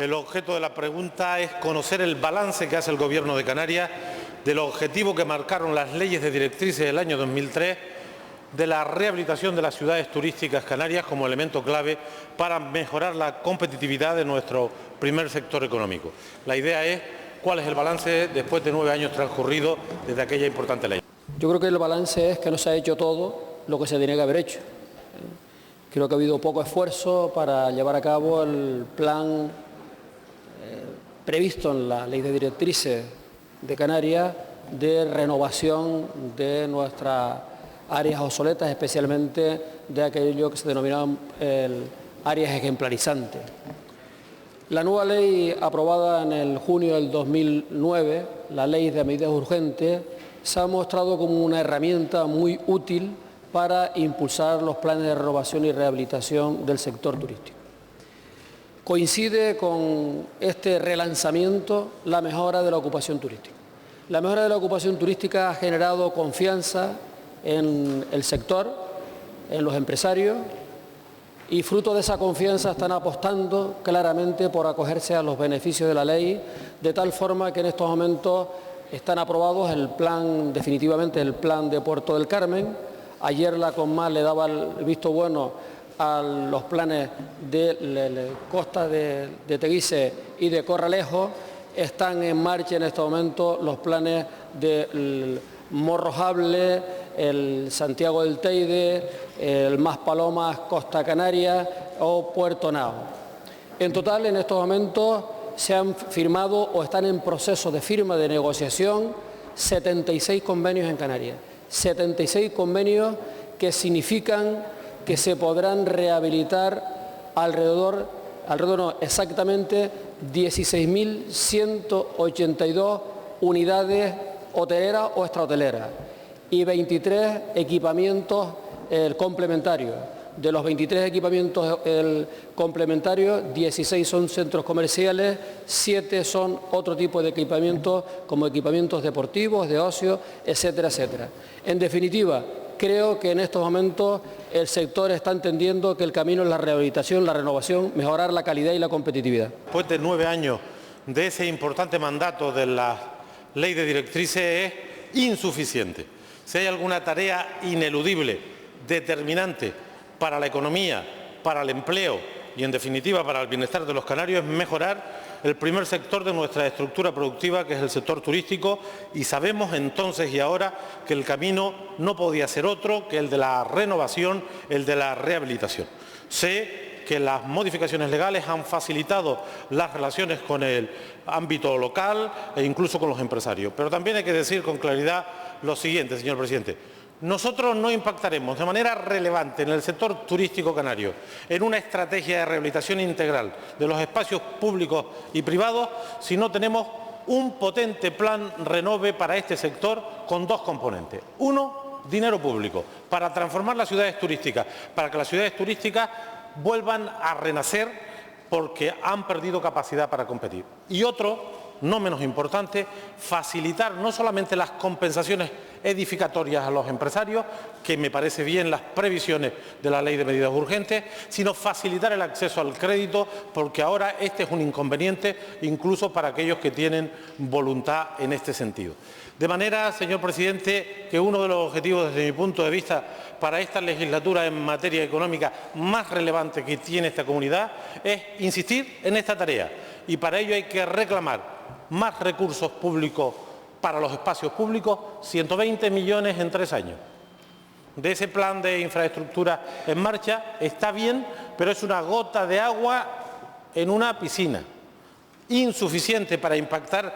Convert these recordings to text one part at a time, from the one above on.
El objeto de la pregunta es conocer el balance que hace el Gobierno de Canarias del objetivo que marcaron las leyes de directrices del año 2003 de la rehabilitación de las ciudades turísticas canarias como elemento clave para mejorar la competitividad de nuestro primer sector económico. La idea es cuál es el balance después de 9 años transcurridos desde aquella importante ley. Yo creo que el balance es que no se ha hecho todo lo que se tenía que haber hecho. Creo que ha habido poco esfuerzo para llevar a cabo el plan previsto en la Ley de Directrices de Canarias de renovación de nuestras áreas obsoletas, especialmente de aquello que se denominaban áreas ejemplarizantes. La nueva ley aprobada en el junio del 2009, la Ley de Medidas Urgentes, se ha mostrado como una herramienta muy útil para impulsar los planes de renovación y rehabilitación del sector turístico. Coincide con este relanzamiento la mejora de la ocupación turística. La mejora de la ocupación turística ha generado confianza en el sector, en los empresarios, y fruto de esa confianza están apostando claramente por acogerse a los beneficios de la ley, de tal forma que en estos momentos están aprobados definitivamente el plan de Puerto del Carmen. Ayer la Conmar le daba el visto bueno a los planes de Costa de Teguise y de Corralejo. Están en marcha en estos momentos los planes de Morrojable, el Santiago del Teide, el Maspalomas, Costa Canaria o Puerto Nao. En total, en estos momentos se han firmado o están en proceso de firma de negociación 76 convenios en Canarias. 76 convenios que significan que se podrán rehabilitar exactamente 16.182 unidades hoteleras o extrahoteleras y 23 equipamientos complementarios. De los 23 equipamientos complementarios, 16 son centros comerciales, 7 son otro tipo de equipamientos como equipamientos deportivos, de ocio, etcétera, etcétera. En definitiva, creo que en estos momentos el sector está entendiendo que el camino es la rehabilitación, la renovación, mejorar la calidad y la competitividad. Después de 9 años de ese importante mandato de la Ley de Directrices es insuficiente. Si hay alguna tarea ineludible, determinante para la economía, para el empleo y, en definitiva, para el bienestar de los canarios, es mejorar el primer sector de nuestra estructura productiva, que es el sector turístico, y sabemos entonces y ahora que el camino no podía ser otro que el de la renovación, el de la rehabilitación. Sé que las modificaciones legales han facilitado las relaciones con el ámbito local e incluso con los empresarios, pero también hay que decir con claridad lo siguiente, señor presidente. Nosotros no impactaremos de manera relevante en el sector turístico canario en una estrategia de rehabilitación integral de los espacios públicos y privados si no tenemos un potente plan renove para este sector con dos componentes. Uno, dinero público para transformar las ciudades turísticas, para que las ciudades turísticas vuelvan a renacer porque han perdido capacidad para competir. Y otro, no menos importante, facilitar no solamente las compensaciones edificatorias a los empresarios, que me parece bien las previsiones de la Ley de Medidas Urgentes, sino facilitar el acceso al crédito, porque ahora este es un inconveniente incluso para aquellos que tienen voluntad en este sentido. De manera, señor presidente, que uno de los objetivos desde mi punto de vista para esta legislatura en materia económica más relevante que tiene esta comunidad es insistir en esta tarea, y para ello hay que reclamar más recursos públicos para los espacios públicos, 120 millones en 3 años. De ese plan de infraestructura en marcha está bien, pero es una gota de agua en una piscina, insuficiente para impactar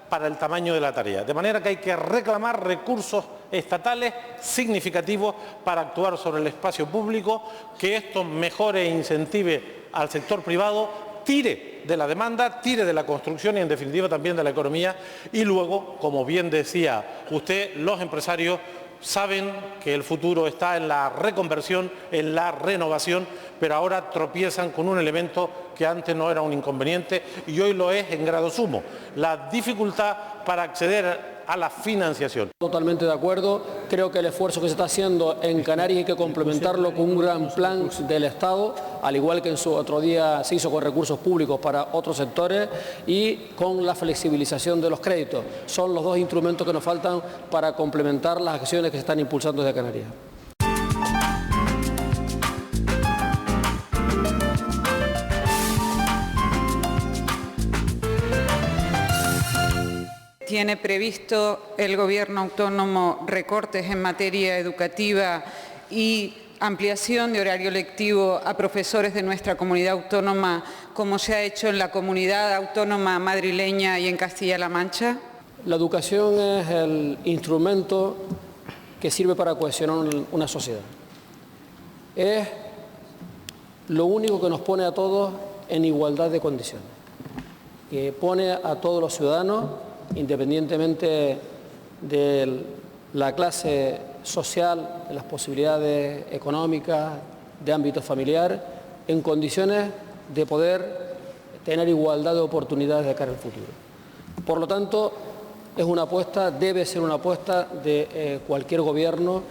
para el tamaño de la tarea. De manera que hay que reclamar recursos estatales significativos para actuar sobre el espacio público, que esto mejore e incentive al sector privado, tire de la demanda, tire de la construcción y, en definitiva, también de la economía. Y luego, como bien decía usted, los empresarios saben que el futuro está en la reconversión, en la renovación, pero ahora tropiezan con un elemento que antes no era un inconveniente y hoy lo es en grado sumo: la dificultad para acceder a la financiación. Totalmente de acuerdo. Creo que el esfuerzo que se está haciendo en Canarias hay que complementarlo con un gran plan del Estado, al igual que en su otro día se hizo con recursos públicos para otros sectores y con la flexibilización de los créditos. Son los dos instrumentos que nos faltan para complementar las acciones que se están impulsando desde Canarias. ¿Tiene previsto el Gobierno autónomo recortes en materia educativa y ampliación de horario lectivo a profesores de nuestra comunidad autónoma, como se ha hecho en la comunidad autónoma madrileña y en Castilla-La Mancha? La educación es el instrumento que sirve para cohesionar una sociedad. Es lo único que nos pone a todos en igualdad de condiciones, que pone a todos los ciudadanos, independientemente de la clase social, de las posibilidades económicas, de ámbito familiar, en condiciones de poder tener igualdad de oportunidades de cara al futuro. Por lo tanto, es una apuesta, debe ser una apuesta de cualquier gobierno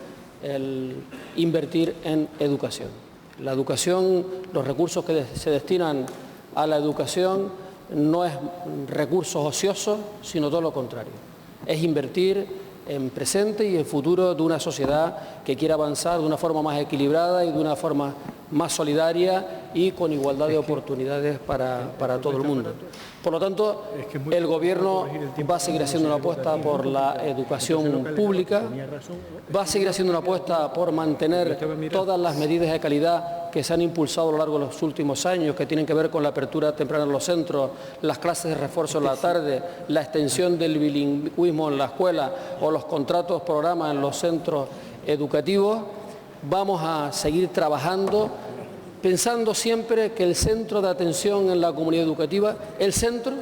el invertir en educación. La educación, los recursos que se destinan a la educación no es recursos ociosos, sino todo lo contrario. Es invertir en presente y en futuro de una sociedad que quiera avanzar de una forma más equilibrada y de una forma más solidaria y con igualdad de oportunidades para todo el mundo. Por lo tanto, el Gobierno va a seguir haciendo una apuesta por la educación pública, va a seguir haciendo una apuesta por mantener todas las medidas de calidad que se han impulsado a lo largo de los últimos años, que tienen que ver con la apertura temprana en los centros, las clases de refuerzo en la tarde, la extensión del bilingüismo en la escuela o los contratos programa en los centros educativos. Vamos a seguir trabajando pensando siempre que el centro de atención en la comunidad educativa, el centro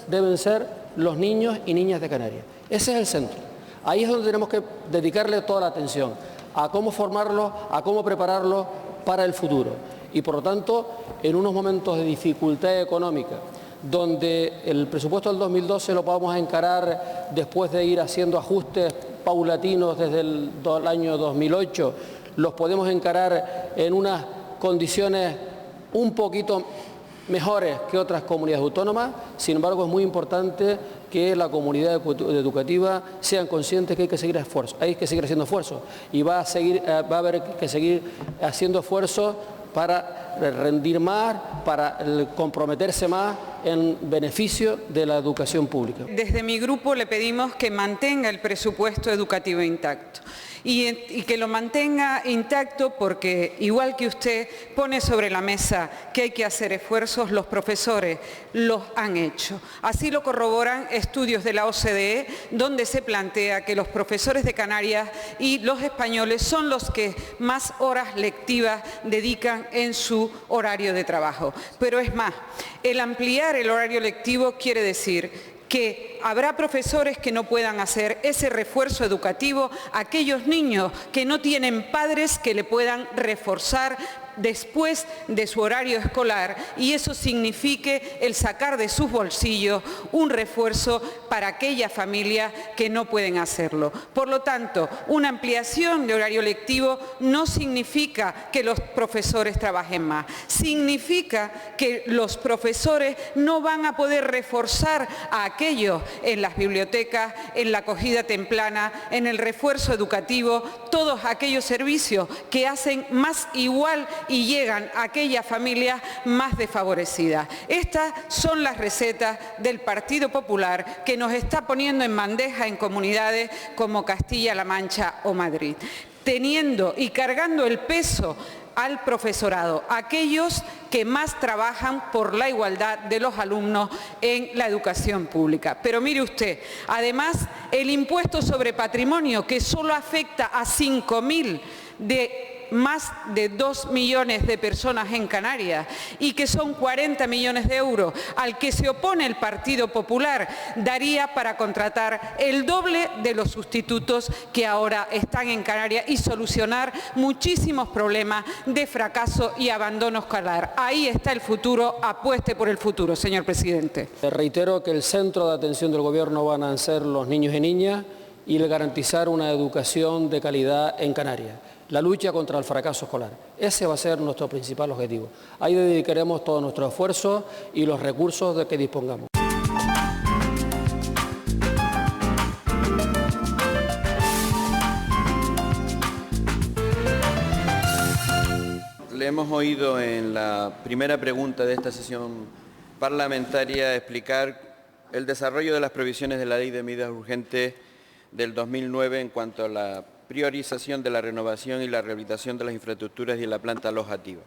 deben ser los niños y niñas de Canarias. Ese es el centro. Ahí es donde tenemos que dedicarle toda la atención, a cómo formarlos, a cómo prepararlos para el futuro. Y por lo tanto, en unos momentos de dificultad económica, donde el presupuesto del 2012 lo vamos a encarar después de ir haciendo ajustes paulatinos desde el año 2008, los podemos encarar en unas condiciones un poquito mejores que otras comunidades autónomas. Sin embargo, es muy importante que la comunidad educativa sean conscientes que hay que seguir haciendo esfuerzos y va a haber que seguir haciendo esfuerzos para rendir más, para comprometerse más en beneficio de la educación pública. Desde mi grupo le pedimos que mantenga el presupuesto educativo intacto. Y que lo mantenga intacto porque, igual que usted pone sobre la mesa que hay que hacer esfuerzos, los profesores los han hecho. Así lo corroboran estudios de la OCDE, donde se plantea que los profesores de Canarias y los españoles son los que más horas lectivas dedican en su horario de trabajo. Pero es más, el ampliar el horario lectivo quiere decir que habrá profesores que no puedan hacer ese refuerzo educativo a aquellos niños que no tienen padres que le puedan reforzar después de su horario escolar, y eso signifique el sacar de sus bolsillos un refuerzo para aquellas familias que no pueden hacerlo. Por lo tanto, una ampliación de horario lectivo no significa que los profesores trabajen más, significa que los profesores no van a poder reforzar a aquellos en las bibliotecas, en la acogida temprana, en el refuerzo educativo, todos aquellos servicios que hacen más igual y llegan a aquellas familias más desfavorecidas. Estas son las recetas del Partido Popular que nos está poniendo en bandeja en comunidades como Castilla-La Mancha o Madrid, teniendo y cargando el peso al profesorado, aquellos que más trabajan por la igualdad de los alumnos en la educación pública. Pero mire usted, además, el impuesto sobre patrimonio, que solo afecta a 5.000 de más de 2 millones de personas en Canarias y que son 40 millones de euros al que se opone el Partido Popular, daría para contratar el doble de los sustitutos que ahora están en Canarias y solucionar muchísimos problemas de fracaso y abandono escolar. Ahí está el futuro, apueste por el futuro, señor presidente. Reitero que el centro de atención del Gobierno van a ser los niños y niñas y el garantizar una educación de calidad en Canarias. La lucha contra el fracaso escolar. Ese va a ser nuestro principal objetivo. Ahí dedicaremos todo nuestro esfuerzo y los recursos de que dispongamos. Le hemos oído en la primera pregunta de esta sesión parlamentaria explicar el desarrollo de las previsiones de la Ley de Medidas Urgentes del 2009 en cuanto a la priorización de la renovación y la rehabilitación de las infraestructuras y la planta alojativa.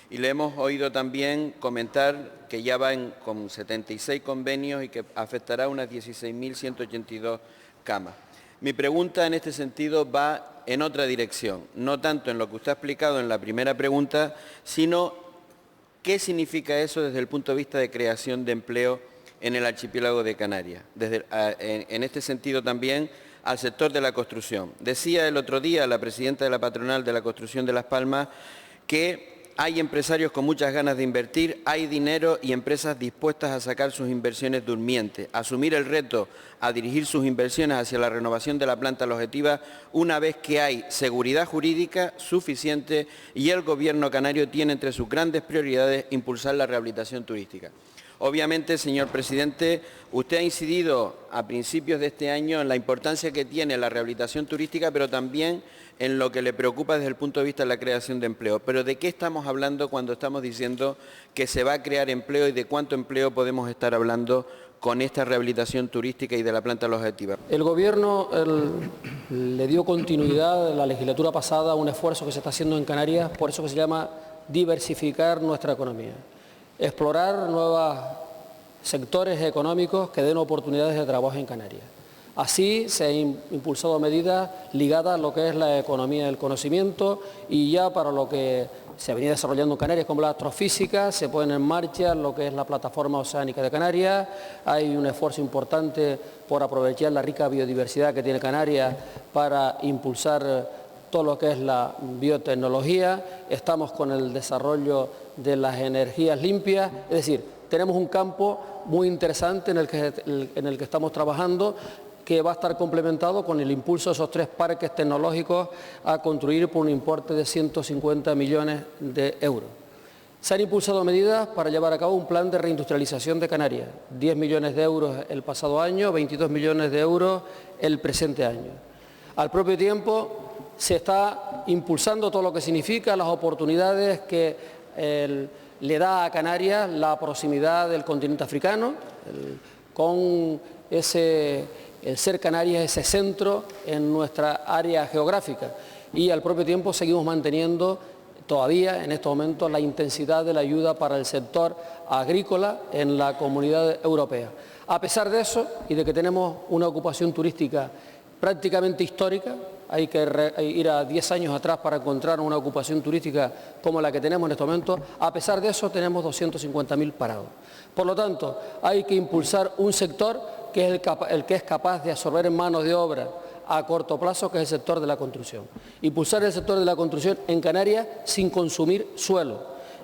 Y le hemos oído también comentar que ya van con 76 convenios y que afectará a unas 16.182 camas. Mi pregunta en este sentido va en otra dirección, no tanto en lo que usted ha explicado en la primera pregunta, sino qué significa eso desde el punto de vista de creación de empleo en el archipiélago de Canarias. En este sentido también al sector de la construcción. Decía el otro día la presidenta de la patronal de la construcción de Las Palmas que hay empresarios con muchas ganas de invertir, hay dinero y empresas dispuestas a sacar sus inversiones durmientes, asumir el reto a dirigir sus inversiones hacia la renovación de la planta alojativa una vez que hay seguridad jurídica suficiente y el Gobierno canario tiene entre sus grandes prioridades impulsar la rehabilitación turística. Obviamente, señor presidente, usted ha incidido a principios de este año en la importancia que tiene la rehabilitación turística, pero también en lo que le preocupa desde el punto de vista de la creación de empleo. Pero ¿de qué estamos hablando cuando estamos diciendo que se va a crear empleo y de cuánto empleo podemos estar hablando con esta rehabilitación turística y de la planta alojativa? El Gobierno le dio continuidad en la legislatura pasada a un esfuerzo que se está haciendo en Canarias, por eso que se llama diversificar nuestra economía. Explorar nuevos sectores económicos que den oportunidades de trabajo en Canarias. Así se han impulsado medidas ligadas a lo que es la economía del conocimiento y ya para lo que se venía desarrollando en Canarias como la astrofísica, se pone en marcha lo que es la plataforma oceánica de Canarias. Hay un esfuerzo importante por aprovechar la rica biodiversidad que tiene Canarias para impulsar todo lo que es la biotecnología. Estamos con el desarrollo de las energías limpias, es decir, tenemos un campo muy interesante en el que estamos trabajando que va a estar complementado con el impulso de esos 3 parques tecnológicos a construir por un importe de 150 millones de euros. Se han impulsado medidas para llevar a cabo un plan de reindustrialización de Canarias, 10 millones de euros el pasado año, 22 millones de euros el presente año. Al propio tiempo se está impulsando todo lo que significa las oportunidades que le da a Canarias la proximidad del continente africano, con el ser Canarias ese centro en nuestra área geográfica. Y al propio tiempo seguimos manteniendo todavía en estos momentos la intensidad de la ayuda para el sector agrícola en la Comunidad Europea. A pesar de eso y de que tenemos una ocupación turística prácticamente histórica, hay que ir a 10 años atrás para encontrar una ocupación turística como la que tenemos en estos momentos. A pesar de eso, tenemos 250.000 parados. Por lo tanto, hay que impulsar un sector que es el que es capaz de absorber en mano de obra a corto plazo, que es el sector de la construcción. Impulsar el sector de la construcción en Canarias sin consumir suelo.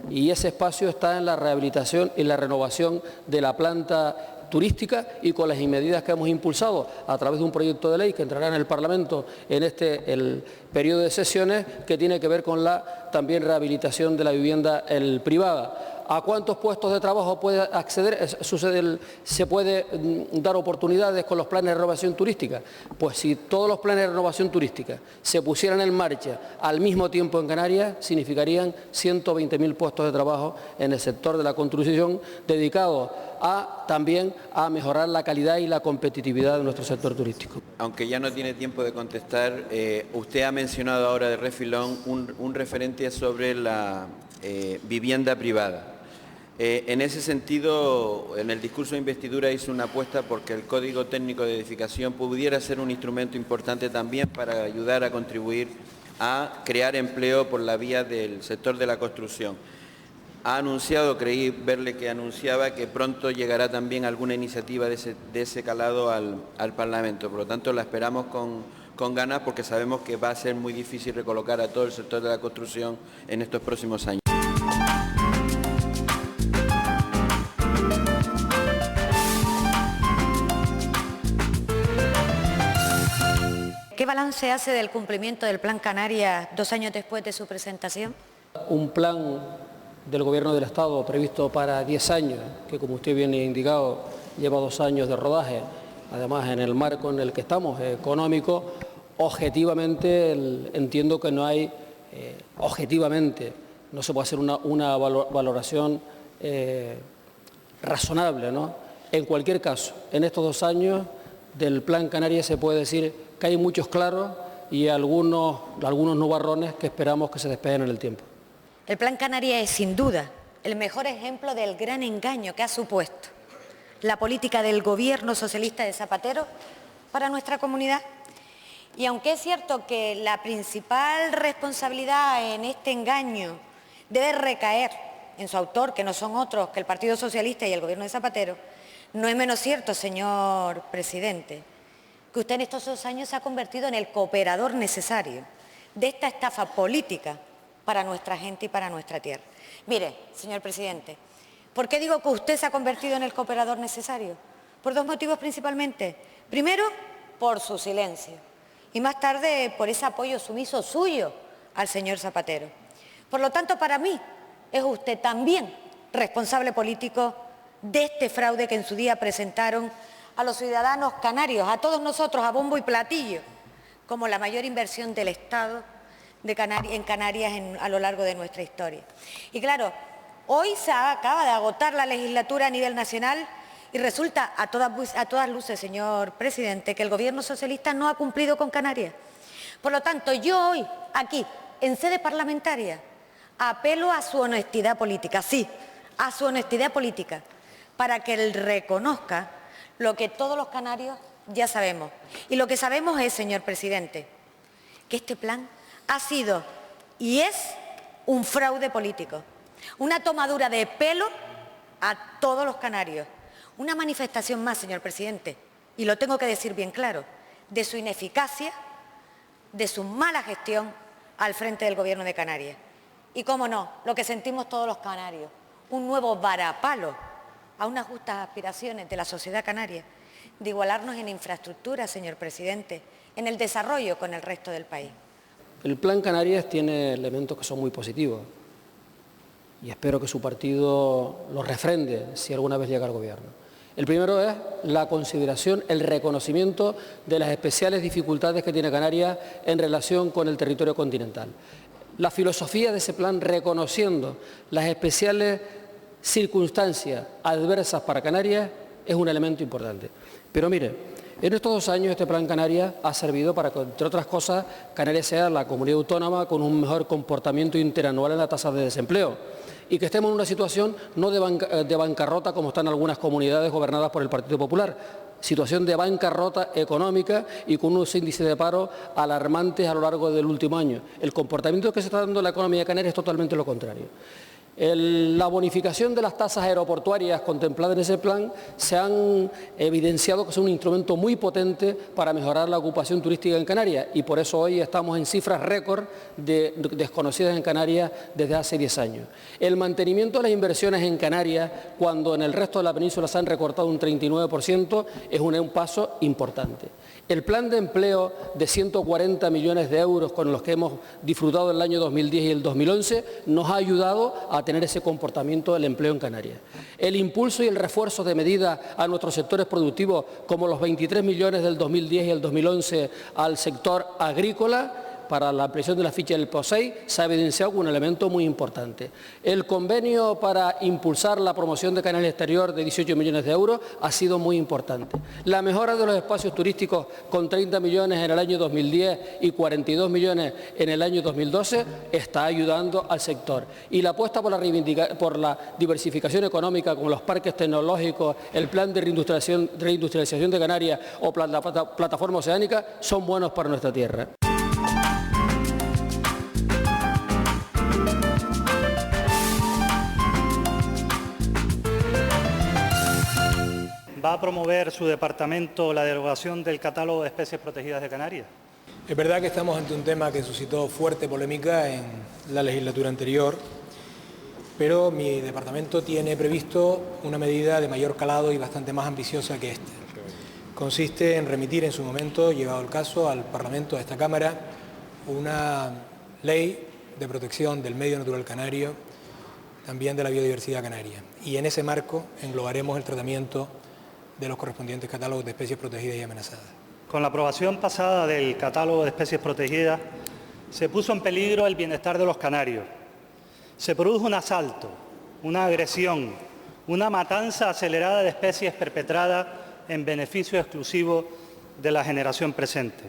Y ese espacio está en la rehabilitación y la renovación de la planta turística y con las medidas que hemos impulsado a través de un proyecto de ley que entrará en el Parlamento en el periodo de sesiones, que tiene que ver con la también rehabilitación de la vivienda privada. ¿A cuántos puestos de trabajo puede acceder? ¿Se puede dar oportunidades con los planes de renovación turística? Pues si todos los planes de renovación turística se pusieran en marcha al mismo tiempo en Canarias, significarían 120.000 puestos de trabajo en el sector de la construcción, dedicados también a mejorar la calidad y la competitividad de nuestro sector turístico. Aunque ya no tiene tiempo de contestar, usted ha mencionado ahora de refilón un referente sobre la vivienda privada. En ese sentido, en el discurso de investidura hizo una apuesta porque el Código Técnico de Edificación pudiera ser un instrumento importante también para ayudar a contribuir a crear empleo por la vía del sector de la construcción. Ha anunciado, creí verle que anunciaba que pronto llegará también alguna iniciativa de ese calado al Parlamento. Por lo tanto, la esperamos con ganas porque sabemos que va a ser muy difícil recolocar a todo el sector de la construcción en estos próximos años. ¿Qué balance hace del cumplimiento del Plan Canarias 2 años después de su presentación? Un plan del Gobierno del Estado previsto para 10 años, que como usted bien ha indicado, lleva 2 años de rodaje, además en el marco en el que estamos, económico, objetivamente entiendo que no hay, objetivamente, no se puede hacer una valoración razonable, ¿no? En cualquier caso, en estos 2 años del Plan Canarias se puede decir que hay muchos claros y algunos nubarrones que esperamos que se despeguen en el tiempo. El Plan Canarias es sin duda el mejor ejemplo del gran engaño que ha supuesto la política del Gobierno socialista de Zapatero para nuestra comunidad. Y aunque es cierto que la principal responsabilidad en este engaño debe recaer en su autor, que no son otros que el Partido Socialista y el Gobierno de Zapatero, no es menos cierto, señor presidente, que usted en estos 2 años se ha convertido en el cooperador necesario de esta estafa política para nuestra gente y para nuestra tierra. Mire, señor presidente, ¿por qué digo que usted se ha convertido en el cooperador necesario? Por 2 motivos principalmente. Primero, por su silencio y más tarde por ese apoyo sumiso suyo al señor Zapatero. Por lo tanto, para mí, es usted también responsable político de este fraude que en su día presentaron a los ciudadanos canarios, a todos nosotros, a bombo y platillo, como la mayor inversión del Estado en Canarias a lo largo de nuestra historia. Y claro, hoy se acaba de agotar la legislatura a nivel nacional y resulta a todas luces, señor presidente, que el Gobierno socialista no ha cumplido con Canarias. Por lo tanto, yo hoy, aquí, en sede parlamentaria, apelo a su honestidad política, sí, a su honestidad política, para que él reconozca lo que todos los canarios ya sabemos. Y lo que sabemos es, señor presidente, que este plan ha sido y es un fraude político, una tomadura de pelo a todos los canarios, una manifestación más, señor presidente, y lo tengo que decir bien claro, de su ineficacia, de su mala gestión al frente del Gobierno de Canarias. Y, cómo no, lo que sentimos todos los canarios, un nuevo varapalo a unas justas aspiraciones de la sociedad canaria, de igualarnos en infraestructura, señor presidente, en el desarrollo con el resto del país. El Plan Canarias tiene elementos que son muy positivos y espero que su partido los refrende si alguna vez llega al Gobierno. El primero es la consideración, el reconocimiento de las especiales dificultades que tiene Canarias en relación con el territorio continental. La filosofía de ese plan, reconociendo las especiales circunstancias adversas para Canarias, es un elemento importante. Pero mire, en estos 2 años este Plan Canarias ha servido para que, entre otras cosas, Canarias sea la comunidad autónoma con un mejor comportamiento interanual en la tasa de desempleo y que estemos en una situación no de bancarrota como están algunas comunidades gobernadas por el Partido Popular, situación de bancarrota económica y con unos índices de paro alarmantes a lo largo del último año. El comportamiento que se está dando en la economía canaria es totalmente lo contrario. La bonificación de las tasas aeroportuarias contempladas en ese plan se han evidenciado que son un instrumento muy potente para mejorar la ocupación turística en Canarias y por eso hoy estamos en cifras récord desconocidas en Canarias desde hace 10 años. El mantenimiento de las inversiones en Canarias, cuando en el resto de la península se han recortado un 39%, es un paso importante. El plan de empleo de 140 millones de euros con los que hemos disfrutado en el año 2010 y el 2011 nos ha ayudado a tener ese comportamiento del empleo en Canarias. El impulso y el refuerzo de medidas a nuestros sectores productivos, como los 23 millones del 2010 y el 2011 al sector agrícola, para la ampliación de la ficha del POSEI, se ha evidenciado como un elemento muy importante. El convenio para impulsar la promoción de Canarias Exterior de 18 millones de euros ha sido muy importante. La mejora de los espacios turísticos con 30 millones en el año 2010 y 42 millones en el año 2012 está ayudando al sector. Y la apuesta por la diversificación económica, como los parques tecnológicos, el plan de reindustrialización de Canarias o la plataforma oceánica, son buenos para nuestra tierra. ¿va a promover su departamento la derogación del catálogo de especies protegidas de Canarias? Es verdad que estamos ante un tema que suscitó fuerte polémica en la legislatura anterior, pero mi departamento tiene previsto una medida de mayor calado y bastante más ambiciosa que esta. Consiste en remitir en su momento, llegado el caso, al Parlamento, a esta Cámara, una ley de protección del medio natural canario, también de la biodiversidad canaria. Y en ese marco englobaremos el tratamiento de los correspondientes catálogos de especies protegidas y amenazadas. Con la aprobación pasada del catálogo de especies protegidas, se puso en peligro el bienestar de los canarios. Se produjo un asalto, una agresión, una matanza acelerada de especies perpetrada en beneficio exclusivo de la generación presente.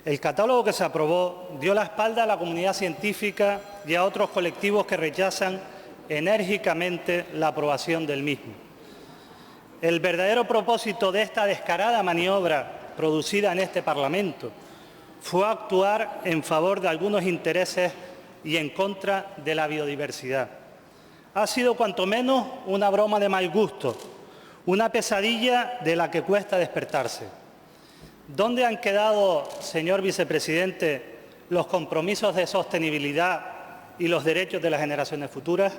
El catálogo que se aprobó dio la espalda a la comunidad científica y a otros colectivos que rechazan enérgicamente la aprobación del mismo. El verdadero propósito de esta descarada maniobra producida en este Parlamento fue actuar en favor de algunos intereses y en contra de la biodiversidad. Ha sido cuanto menos una broma de mal gusto, una pesadilla de la que cuesta despertarse. ¿Dónde han quedado, señor vicepresidente, los compromisos de sostenibilidad y los derechos de las generaciones futuras?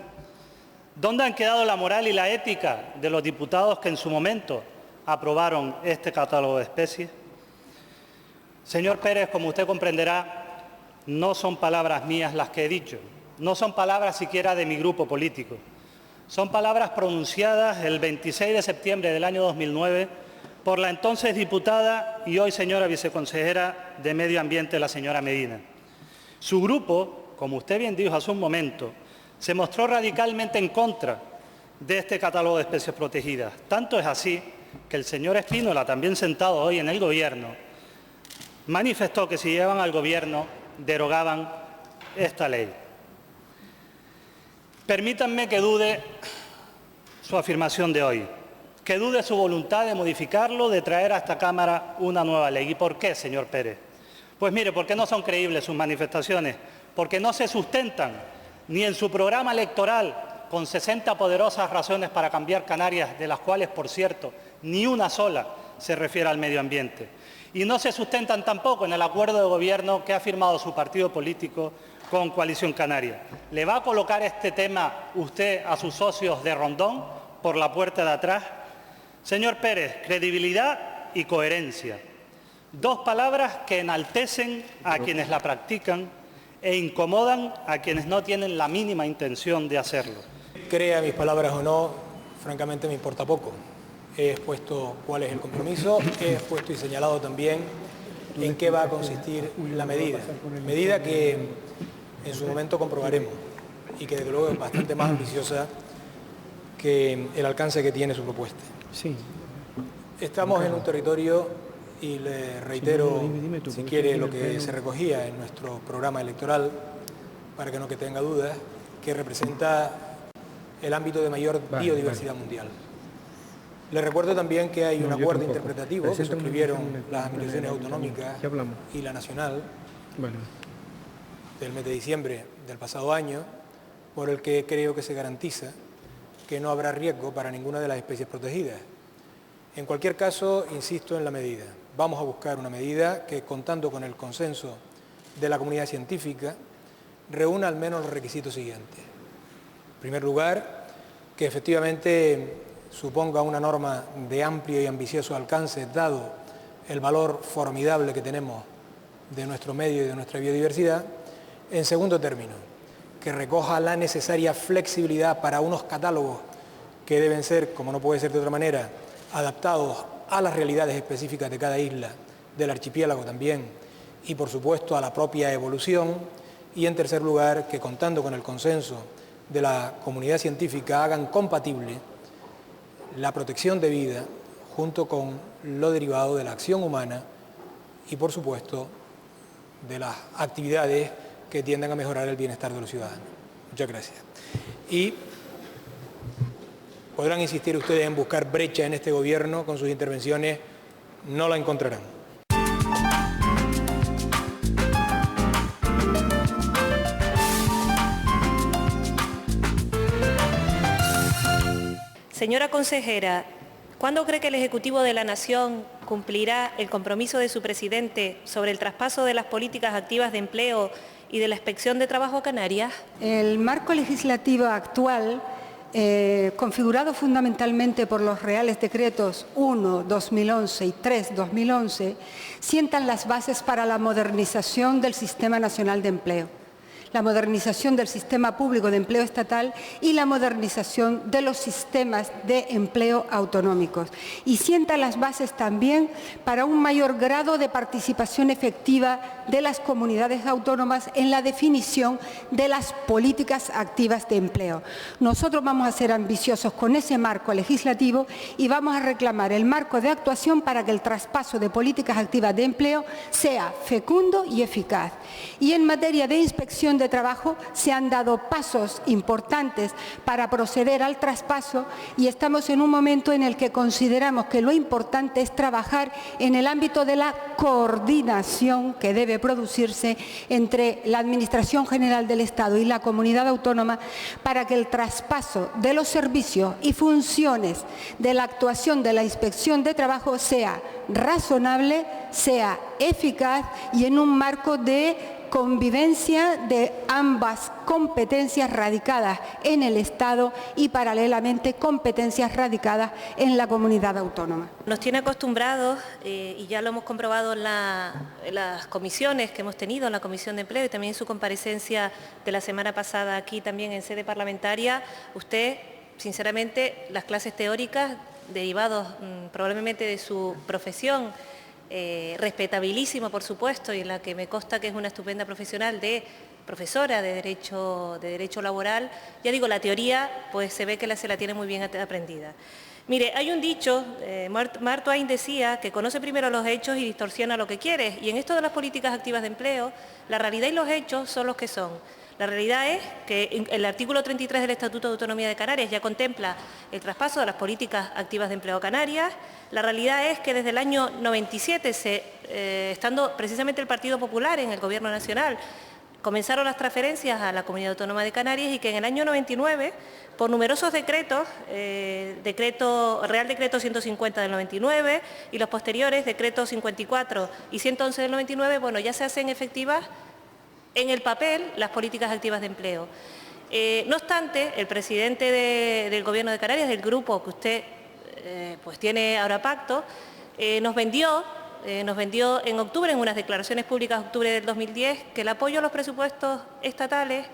¿Dónde han quedado la moral y la ética de los diputados que en su momento aprobaron este catálogo de especies? Señor Pérez, como usted comprenderá, no son palabras mías las que he dicho, no son palabras siquiera de mi grupo político. Son palabras pronunciadas el 26 de septiembre del año 2009 por la entonces diputada y hoy señora viceconsejera de Medio Ambiente, la señora Medina. Su grupo, como usted bien dijo hace un momento, se mostró radicalmente en contra de este catálogo de especies protegidas. Tanto es así que el señor Espínola, también sentado hoy en el Gobierno, manifestó que si llegaban al Gobierno derogaban esta ley. Permítanme que dude su afirmación de hoy, que dude su voluntad de modificarlo, de traer a esta Cámara una nueva ley. ¿Y por qué, señor Pérez? Pues mire, porque no son creíbles sus manifestaciones, porque no se sustentan ni en su programa electoral con 60 poderosas razones para cambiar Canarias, de las cuales, por cierto, ni una sola se refiere al medio ambiente. Y no se sustentan tampoco en el acuerdo de gobierno que ha firmado su partido político con Coalición Canaria. ¿Le va a colocar este tema usted a sus socios de Rondón por la puerta de atrás? Señor Pérez, credibilidad y coherencia. Dos palabras que enaltecen a quienes la practican e incomodan a quienes no tienen la mínima intención de hacerlo. Crea mis palabras o no, francamente me importa poco. He expuesto cuál es el compromiso, he expuesto y señalado también en qué va a consistir la medida. Medida que en su momento comprobaremos y que desde luego es bastante más ambiciosa que el alcance que tiene su propuesta. Sí. Estamos en un territorio, y le reitero, si quiere, lo que se recogía en nuestro programa electoral, para que no tenga dudas, que representa el ámbito de mayor biodiversidad mundial. Le recuerdo también que hay un acuerdo interpretativo que suscribieron las administraciones autonómicas y la nacional del mes de diciembre del pasado año, por el que creo que se garantiza que no habrá riesgo para ninguna de las especies protegidas. En cualquier caso, insisto en la medida. Vamos a buscar una medida que, contando con el consenso de la comunidad científica, reúna al menos los requisitos siguientes. En primer lugar, que efectivamente suponga una norma de amplio y ambicioso alcance, dado el valor formidable que tenemos de nuestro medio y de nuestra biodiversidad. En segundo término, que recoja la necesaria flexibilidad para unos catálogos que deben ser, como no puede ser de otra manera, adaptados a las realidades específicas de cada isla, del archipiélago también, y por supuesto a la propia evolución. Y en tercer lugar, que contando con el consenso de la comunidad científica hagan compatible la protección de vida junto con lo derivado de la acción humana y por supuesto de las actividades que tiendan a mejorar el bienestar de los ciudadanos. Muchas gracias. Y podrán insistir ustedes en buscar brecha en este gobierno con sus intervenciones, no la encontrarán. Señora consejera, ¿Cuándo cree que el Ejecutivo de la Nación cumplirá el compromiso de su presidente sobre el traspaso de las políticas activas de empleo y de la Inspección de Trabajo a Canarias? El marco legislativo actual, configurado fundamentalmente por los Reales Decretos 1/2011 y 3/2011, sientan las bases para la modernización del Sistema Nacional de Empleo, la modernización del sistema público de empleo estatal y la modernización de los sistemas de empleo autonómicos. Y sienta las bases también para un mayor grado de participación efectiva de las comunidades autónomas en la definición de las políticas activas de empleo. Nosotros vamos a ser ambiciosos con ese marco legislativo y vamos a reclamar el marco de actuación para que el traspaso de políticas activas de empleo sea fecundo y eficaz. Y en materia de inspección de trabajo se han dado pasos importantes para proceder al traspaso y estamos en un momento en el que consideramos que lo importante es trabajar en el ámbito de la coordinación que debe producirse entre la Administración General del Estado y la Comunidad Autónoma para que el traspaso de los servicios y funciones de la actuación de la inspección de trabajo sea razonable, sea eficaz y en un marco de convivencia de ambas competencias radicadas en el Estado y paralelamente competencias radicadas en la comunidad autónoma. Nos tiene acostumbrados, y ya lo hemos comprobado en las comisiones que hemos tenido, en la Comisión de Empleo y también en su comparecencia de la semana pasada aquí también en sede parlamentaria, usted, sinceramente, las clases teóricas derivados probablemente de su profesión, respetabilísimo por supuesto, y en la que me consta que es una estupenda profesional de profesora de derecho laboral, ya digo, la teoría pues se ve que se la tiene muy bien aprendida. Mire, hay un dicho, Mark Twain decía que conoce primero los hechos y distorsiona lo que quiere, y en esto de las políticas activas de empleo, la realidad y los hechos son los que son. La realidad es que el artículo 33 del Estatuto de Autonomía de Canarias ya contempla el traspaso de las políticas activas de empleo a Canarias. La realidad es que desde el año 97, estando precisamente el Partido Popular en el Gobierno Nacional, comenzaron las transferencias a la Comunidad Autónoma de Canarias y que en el año 99, por numerosos decretos, Real Decreto 150 del 99 y los posteriores, decretos 54 y 111 del 99, bueno, ya se hacen efectivas en el papel las políticas activas de empleo. No obstante, el presidente del Gobierno de Canarias, del grupo que usted pues tiene ahora pacto, nos vendió en octubre, en unas declaraciones públicas de octubre del 2010, que el apoyo a los presupuestos estatales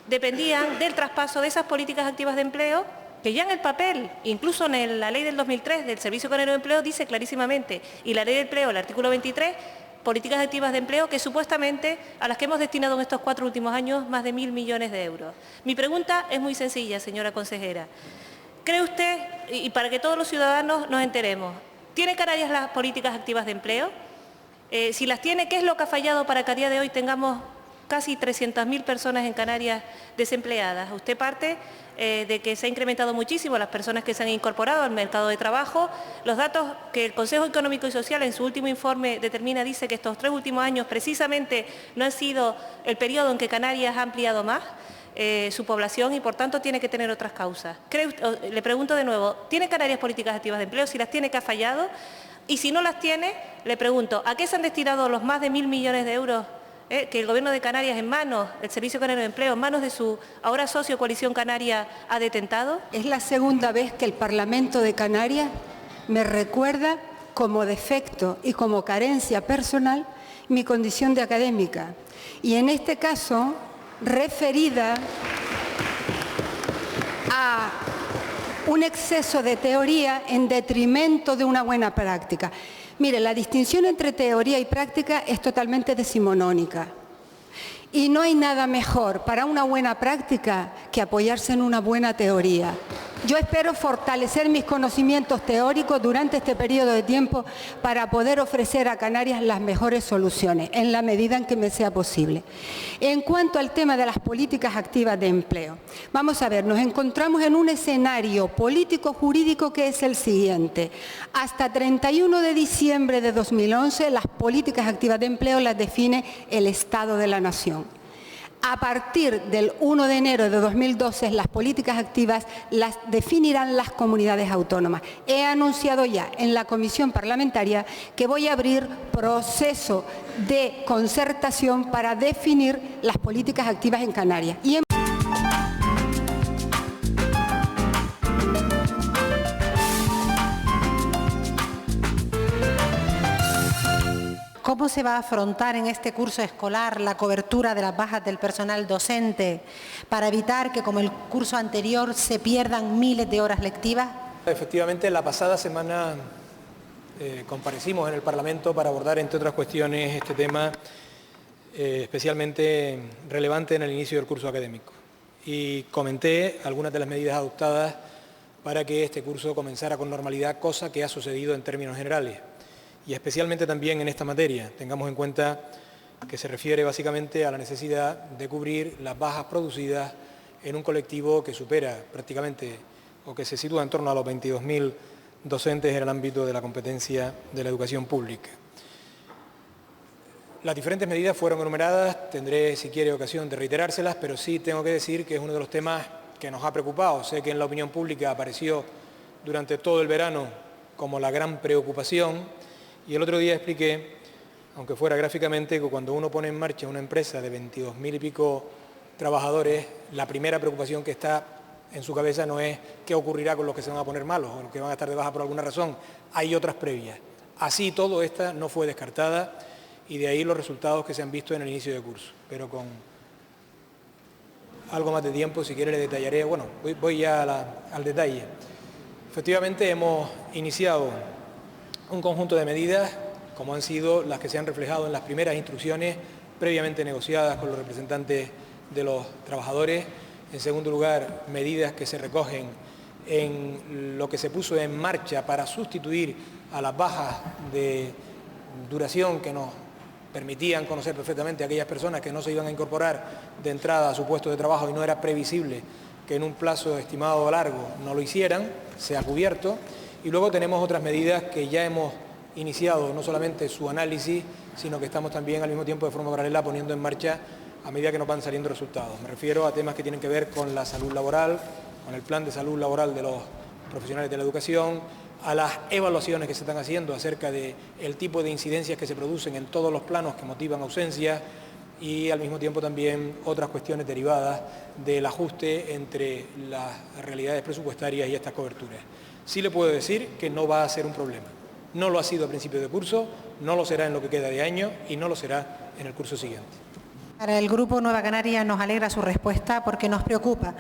dependían del traspaso de esas políticas activas de empleo, que ya en el papel, incluso en la ley del 2003 del Servicio Canario de Empleo, dice clarísimamente, y la ley de empleo, el artículo 23, políticas activas de empleo que supuestamente a las que hemos destinado en estos 4 últimos años más de 1.000 millones de euros. Mi pregunta es muy sencilla, señora consejera. ¿Cree usted, y para que todos los ciudadanos nos enteremos, ¿tiene Canarias las políticas activas de empleo? Si las tiene, ¿qué es lo que ha fallado para que a día de hoy tengamos casi 300.000 personas en Canarias desempleadas? Usted parte de que se ha incrementado muchísimo las personas que se han incorporado al mercado de trabajo. Los datos que el Consejo Económico y Social en su último informe determina, dice que estos 3 últimos años precisamente no han sido el periodo en que Canarias ha ampliado más su población y por tanto tiene que tener otras causas. Le pregunto de nuevo, ¿tiene Canarias políticas activas de empleo? Si las tiene, ¿qué ha fallado? Y si no las tiene, le pregunto, ¿a qué se han destinado los más de 1.000 millones de euros que el Gobierno de Canarias en manos, el Servicio Canario de Empleo, en manos de su ahora socio Coalición Canaria, ha detentado? Es la segunda vez que el Parlamento de Canarias me recuerda como defecto y como carencia personal mi condición de académica. Y en este caso, referida a un exceso de teoría en detrimento de una buena práctica. Mire, la distinción entre teoría y práctica es totalmente decimonónica. Y no hay nada mejor para una buena práctica que apoyarse en una buena teoría. Yo espero fortalecer mis conocimientos teóricos durante este periodo de tiempo para poder ofrecer a Canarias las mejores soluciones, en la medida en que me sea posible. En cuanto al tema de las políticas activas de empleo, vamos a ver, nos encontramos en un escenario político-jurídico que es el siguiente. Hasta 31 de diciembre de 2011, las políticas activas de empleo las define el Estado de la Nación. A partir del 1 de enero de 2012, las políticas activas las definirán las comunidades autónomas. He anunciado ya en la comisión parlamentaria que voy a abrir proceso de concertación para definir las políticas activas en Canarias. ¿Cómo se va a afrontar en este curso escolar la cobertura de las bajas del personal docente para evitar que, como el curso anterior, se pierdan miles de horas lectivas? Efectivamente, la pasada semana comparecimos en el Parlamento para abordar, entre otras cuestiones, este tema especialmente relevante en el inicio del curso académico. Y comenté algunas de las medidas adoptadas para que este curso comenzara con normalidad, cosa que ha sucedido en términos generales. Y especialmente también en esta materia. Tengamos en cuenta que se refiere básicamente a la necesidad de cubrir las bajas producidas en un colectivo que supera prácticamente o que se sitúa en torno a los 22.000 docentes en el ámbito de la competencia de la educación pública. Las diferentes medidas fueron enumeradas, tendré si quiere ocasión de reiterárselas, pero sí tengo que decir que es uno de los temas que nos ha preocupado. Sé que en la opinión pública apareció durante todo el verano como la gran preocupación. Y el otro día expliqué, aunque fuera gráficamente, que cuando uno pone en marcha una empresa de 22.000 y pico trabajadores, la primera preocupación que está en su cabeza no es qué ocurrirá con los que se van a poner malos o los que van a estar de baja por alguna razón. Hay otras previas. Así todo, esta no fue descartada y de ahí los resultados que se han visto en el inicio del curso. Pero con algo más de tiempo, si quiere le detallaré. Bueno, voy ya al detalle. Efectivamente hemos iniciado un conjunto de medidas, como han sido las que se han reflejado en las primeras instrucciones previamente negociadas con los representantes de los trabajadores. En segundo lugar, medidas que se recogen en lo que se puso en marcha para sustituir a las bajas de duración que nos permitían conocer perfectamente a aquellas personas que no se iban a incorporar de entrada a su puesto de trabajo y no era previsible que en un plazo estimado largo no lo hicieran, se ha cubierto. Y luego tenemos otras medidas que ya hemos iniciado, no solamente su análisis, sino que estamos también al mismo tiempo de forma paralela poniendo en marcha a medida que nos van saliendo resultados. Me refiero a temas que tienen que ver con la salud laboral, con el plan de salud laboral de los profesionales de la educación, a las evaluaciones que se están haciendo acerca del tipo de incidencias que se producen en todos los planos que motivan ausencias y al mismo tiempo también otras cuestiones derivadas del ajuste entre las realidades presupuestarias y estas coberturas. Sí le puedo decir que no va a ser un problema. No lo ha sido a principio de curso, no lo será en lo que queda de año y no lo será en el curso siguiente. Para el Grupo Nueva Canaria nos alegra su respuesta porque nos preocupa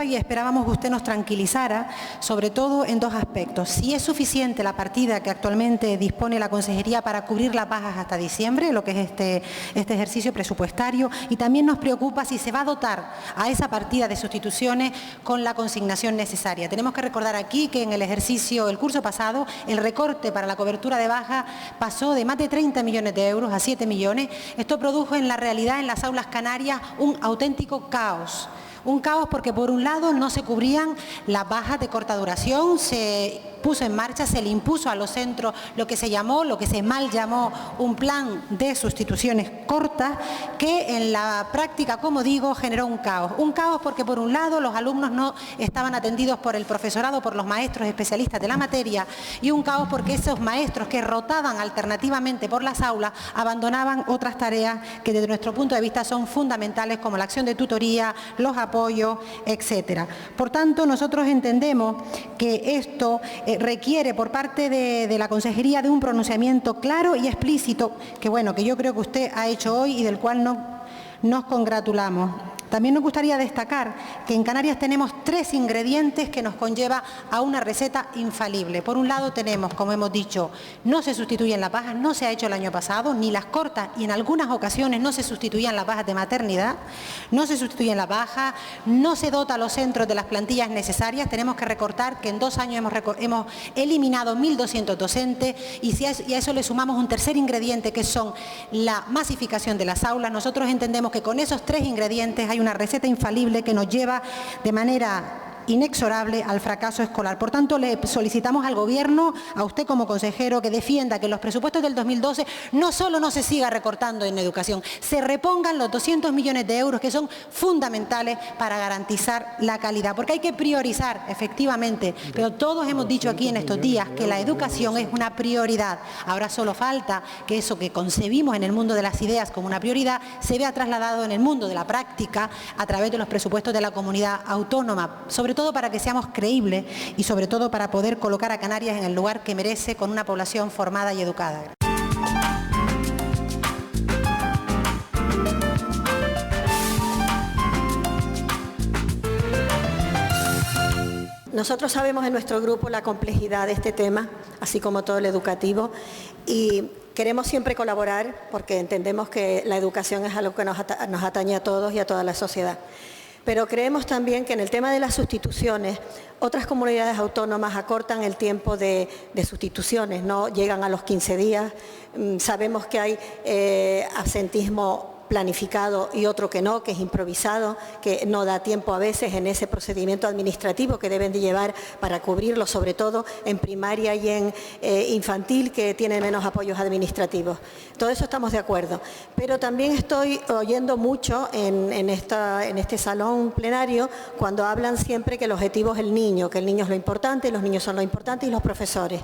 y esperábamos que usted nos tranquilizara, sobre todo en dos aspectos. Si es suficiente la partida que actualmente dispone la Consejería para cubrir las bajas hasta diciembre, lo que es este ejercicio presupuestario, y también nos preocupa si se va a dotar a esa partida de sustituciones con la consignación necesaria. Tenemos que recordar aquí que en el curso pasado, el recorte para la cobertura de baja pasó de más de 30 millones de euros a 7 millones. Esto produjo en la realidad en las aulas canarias un auténtico caos. Un caos porque por un lado no se cubrían las bajas de corta duración, se puso en marcha, se le impuso a los centros lo que se mal llamó un plan de sustituciones cortas que en la práctica, como digo, generó un caos. Un caos porque por un lado los alumnos no estaban atendidos por el profesorado, por los maestros especialistas de la materia y un caos porque esos maestros que rotaban alternativamente por las aulas abandonaban otras tareas que desde nuestro punto de vista son fundamentales como la acción de tutoría, los apoyo, etcétera. Por tanto, nosotros entendemos que esto requiere por parte de la Consejería de un pronunciamiento claro y explícito, que yo creo que usted ha hecho hoy y del cual nos congratulamos. También nos gustaría destacar que en Canarias tenemos 3 ingredientes que nos conlleva a una receta infalible. Por un lado tenemos, como hemos dicho, no se sustituyen las bajas, no se ha hecho el año pasado, ni las cortas y en algunas ocasiones no se sustituían las bajas de maternidad, no se sustituyen las bajas, no se dota a los centros de las plantillas necesarias. Tenemos que recortar que en 2 años hemos eliminado 1.200 docentes y a eso le sumamos un tercer ingrediente que son la masificación de las aulas. Nosotros entendemos que con esos 3 ingredientes hay una receta infalible que nos lleva de manera inexorable al fracaso escolar. Por tanto, le solicitamos al Gobierno, a usted como consejero, que defienda que los presupuestos del 2012 no solo no se siga recortando en educación, se repongan los 200 millones de euros que son fundamentales para garantizar la calidad, porque hay que priorizar, efectivamente, pero todos hemos dicho aquí en estos días que la educación es una prioridad. Ahora solo falta que eso que concebimos en el mundo de las ideas como una prioridad se vea trasladado en el mundo de la práctica a través de los presupuestos de la comunidad autónoma, sobre todo para que seamos creíbles y sobre todo para poder colocar a Canarias en el lugar que merece con una población formada y educada. Nosotros sabemos en nuestro grupo la complejidad de este tema, así como todo el educativo, y queremos siempre colaborar porque entendemos que la educación es algo que nos atañe a todos y a toda la sociedad. Pero creemos también que en el tema de las sustituciones, otras comunidades autónomas acortan el tiempo de sustituciones, no llegan a los 15 días. Sabemos que hay absentismo planificado y otro que no, que es improvisado, que no da tiempo a veces en ese procedimiento administrativo que deben de llevar para cubrirlo, sobre todo en primaria y en infantil, que tienen menos apoyos administrativos. Todo eso estamos de acuerdo. Pero también estoy oyendo mucho en este salón plenario cuando hablan siempre que el objetivo es el niño, que el niño es lo importante, los niños son lo importante y los profesores.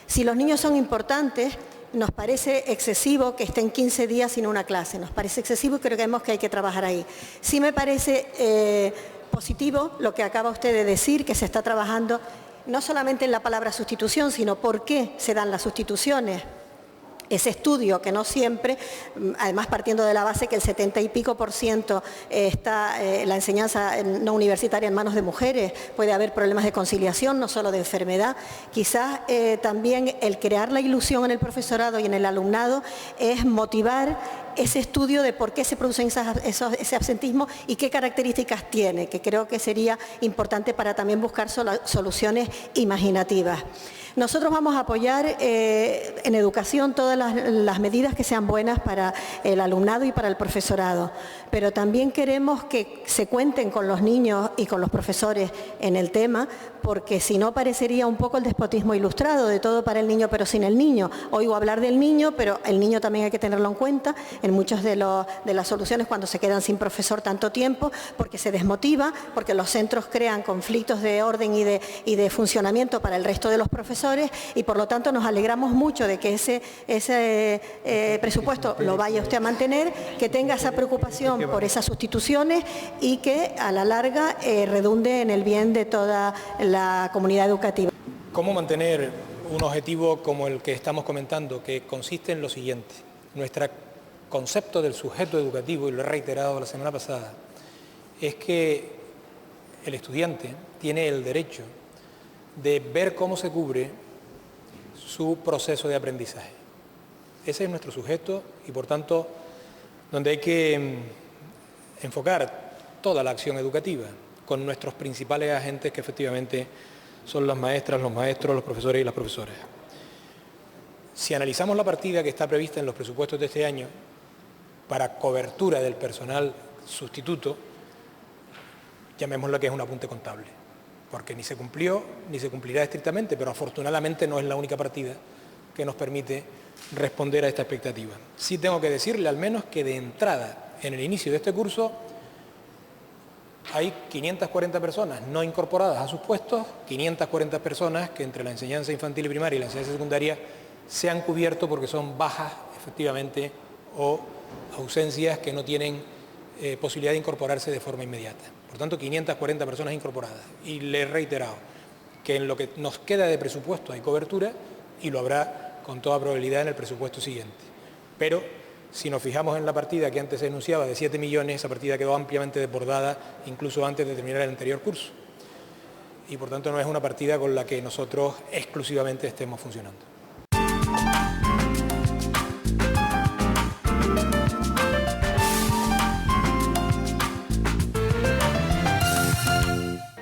Si los niños son importantes, nos parece excesivo que estén 15 días sin una clase, nos parece excesivo y creemos que hay que trabajar ahí. Sí me parece positivo lo que acaba usted de decir, que se está trabajando no solamente en la palabra sustitución, sino por qué se dan las sustituciones. Ese estudio que no siempre, además partiendo de la base que el 70 y pico % está la enseñanza no universitaria en manos de mujeres, puede haber problemas de conciliación, no solo de enfermedad. Quizás también el crear la ilusión en el profesorado y en el alumnado es motivar ese estudio de por qué se produce ese absentismo y qué características tiene, que creo que sería importante para también buscar soluciones imaginativas. Nosotros vamos a apoyar en educación todas las medidas que sean buenas para el alumnado y para el profesorado, pero también queremos que se cuenten con los niños y con los profesores en el tema, porque si no parecería un poco el despotismo ilustrado de todo para el niño pero sin el niño. Oigo hablar del niño, pero el niño también hay que tenerlo en cuenta en muchas de las soluciones cuando se quedan sin profesor tanto tiempo, porque se desmotiva, porque los centros crean conflictos de orden y de funcionamiento para el resto de los profesores, y por lo tanto nos alegramos mucho de que ese presupuesto lo vaya usted a mantener, que tenga esa preocupación por esas sustituciones y que a la larga redunde en el bien de toda la comunidad educativa. ¿Cómo mantener un objetivo como el que estamos comentando, que consiste en lo siguiente? Nuestro concepto del sujeto educativo, y lo he reiterado la semana pasada, es que el estudiante tiene el derecho de ver cómo se cubre su proceso de aprendizaje. Ese es nuestro sujeto y, por tanto, donde hay que enfocar toda la acción educativa con nuestros principales agentes, que efectivamente son las maestras, los maestros, los profesores y las profesoras. Si analizamos la partida que está prevista en los presupuestos de este año para cobertura del personal sustituto, llamémoslo que es un apunte contable, porque ni se cumplió ni se cumplirá estrictamente, pero afortunadamente no es la única partida que nos permite responder a esta expectativa. Sí tengo que decirle al menos que de entrada, en el inicio de este curso, hay 540 personas no incorporadas a sus puestos, 540 personas que entre la enseñanza infantil y primaria y la enseñanza secundaria se han cubierto porque son bajas, efectivamente, o ausencias que no tienen posibilidad de incorporarse de forma inmediata. Por tanto, 540 personas incorporadas. Y le he reiterado que en lo que nos queda de presupuesto hay cobertura y lo habrá con toda probabilidad en el presupuesto siguiente. Pero si nos fijamos en la partida que antes se enunciaba de 7 millones, esa partida quedó ampliamente desbordada incluso antes de terminar el anterior curso. Y por tanto no es una partida con la que nosotros exclusivamente estemos funcionando.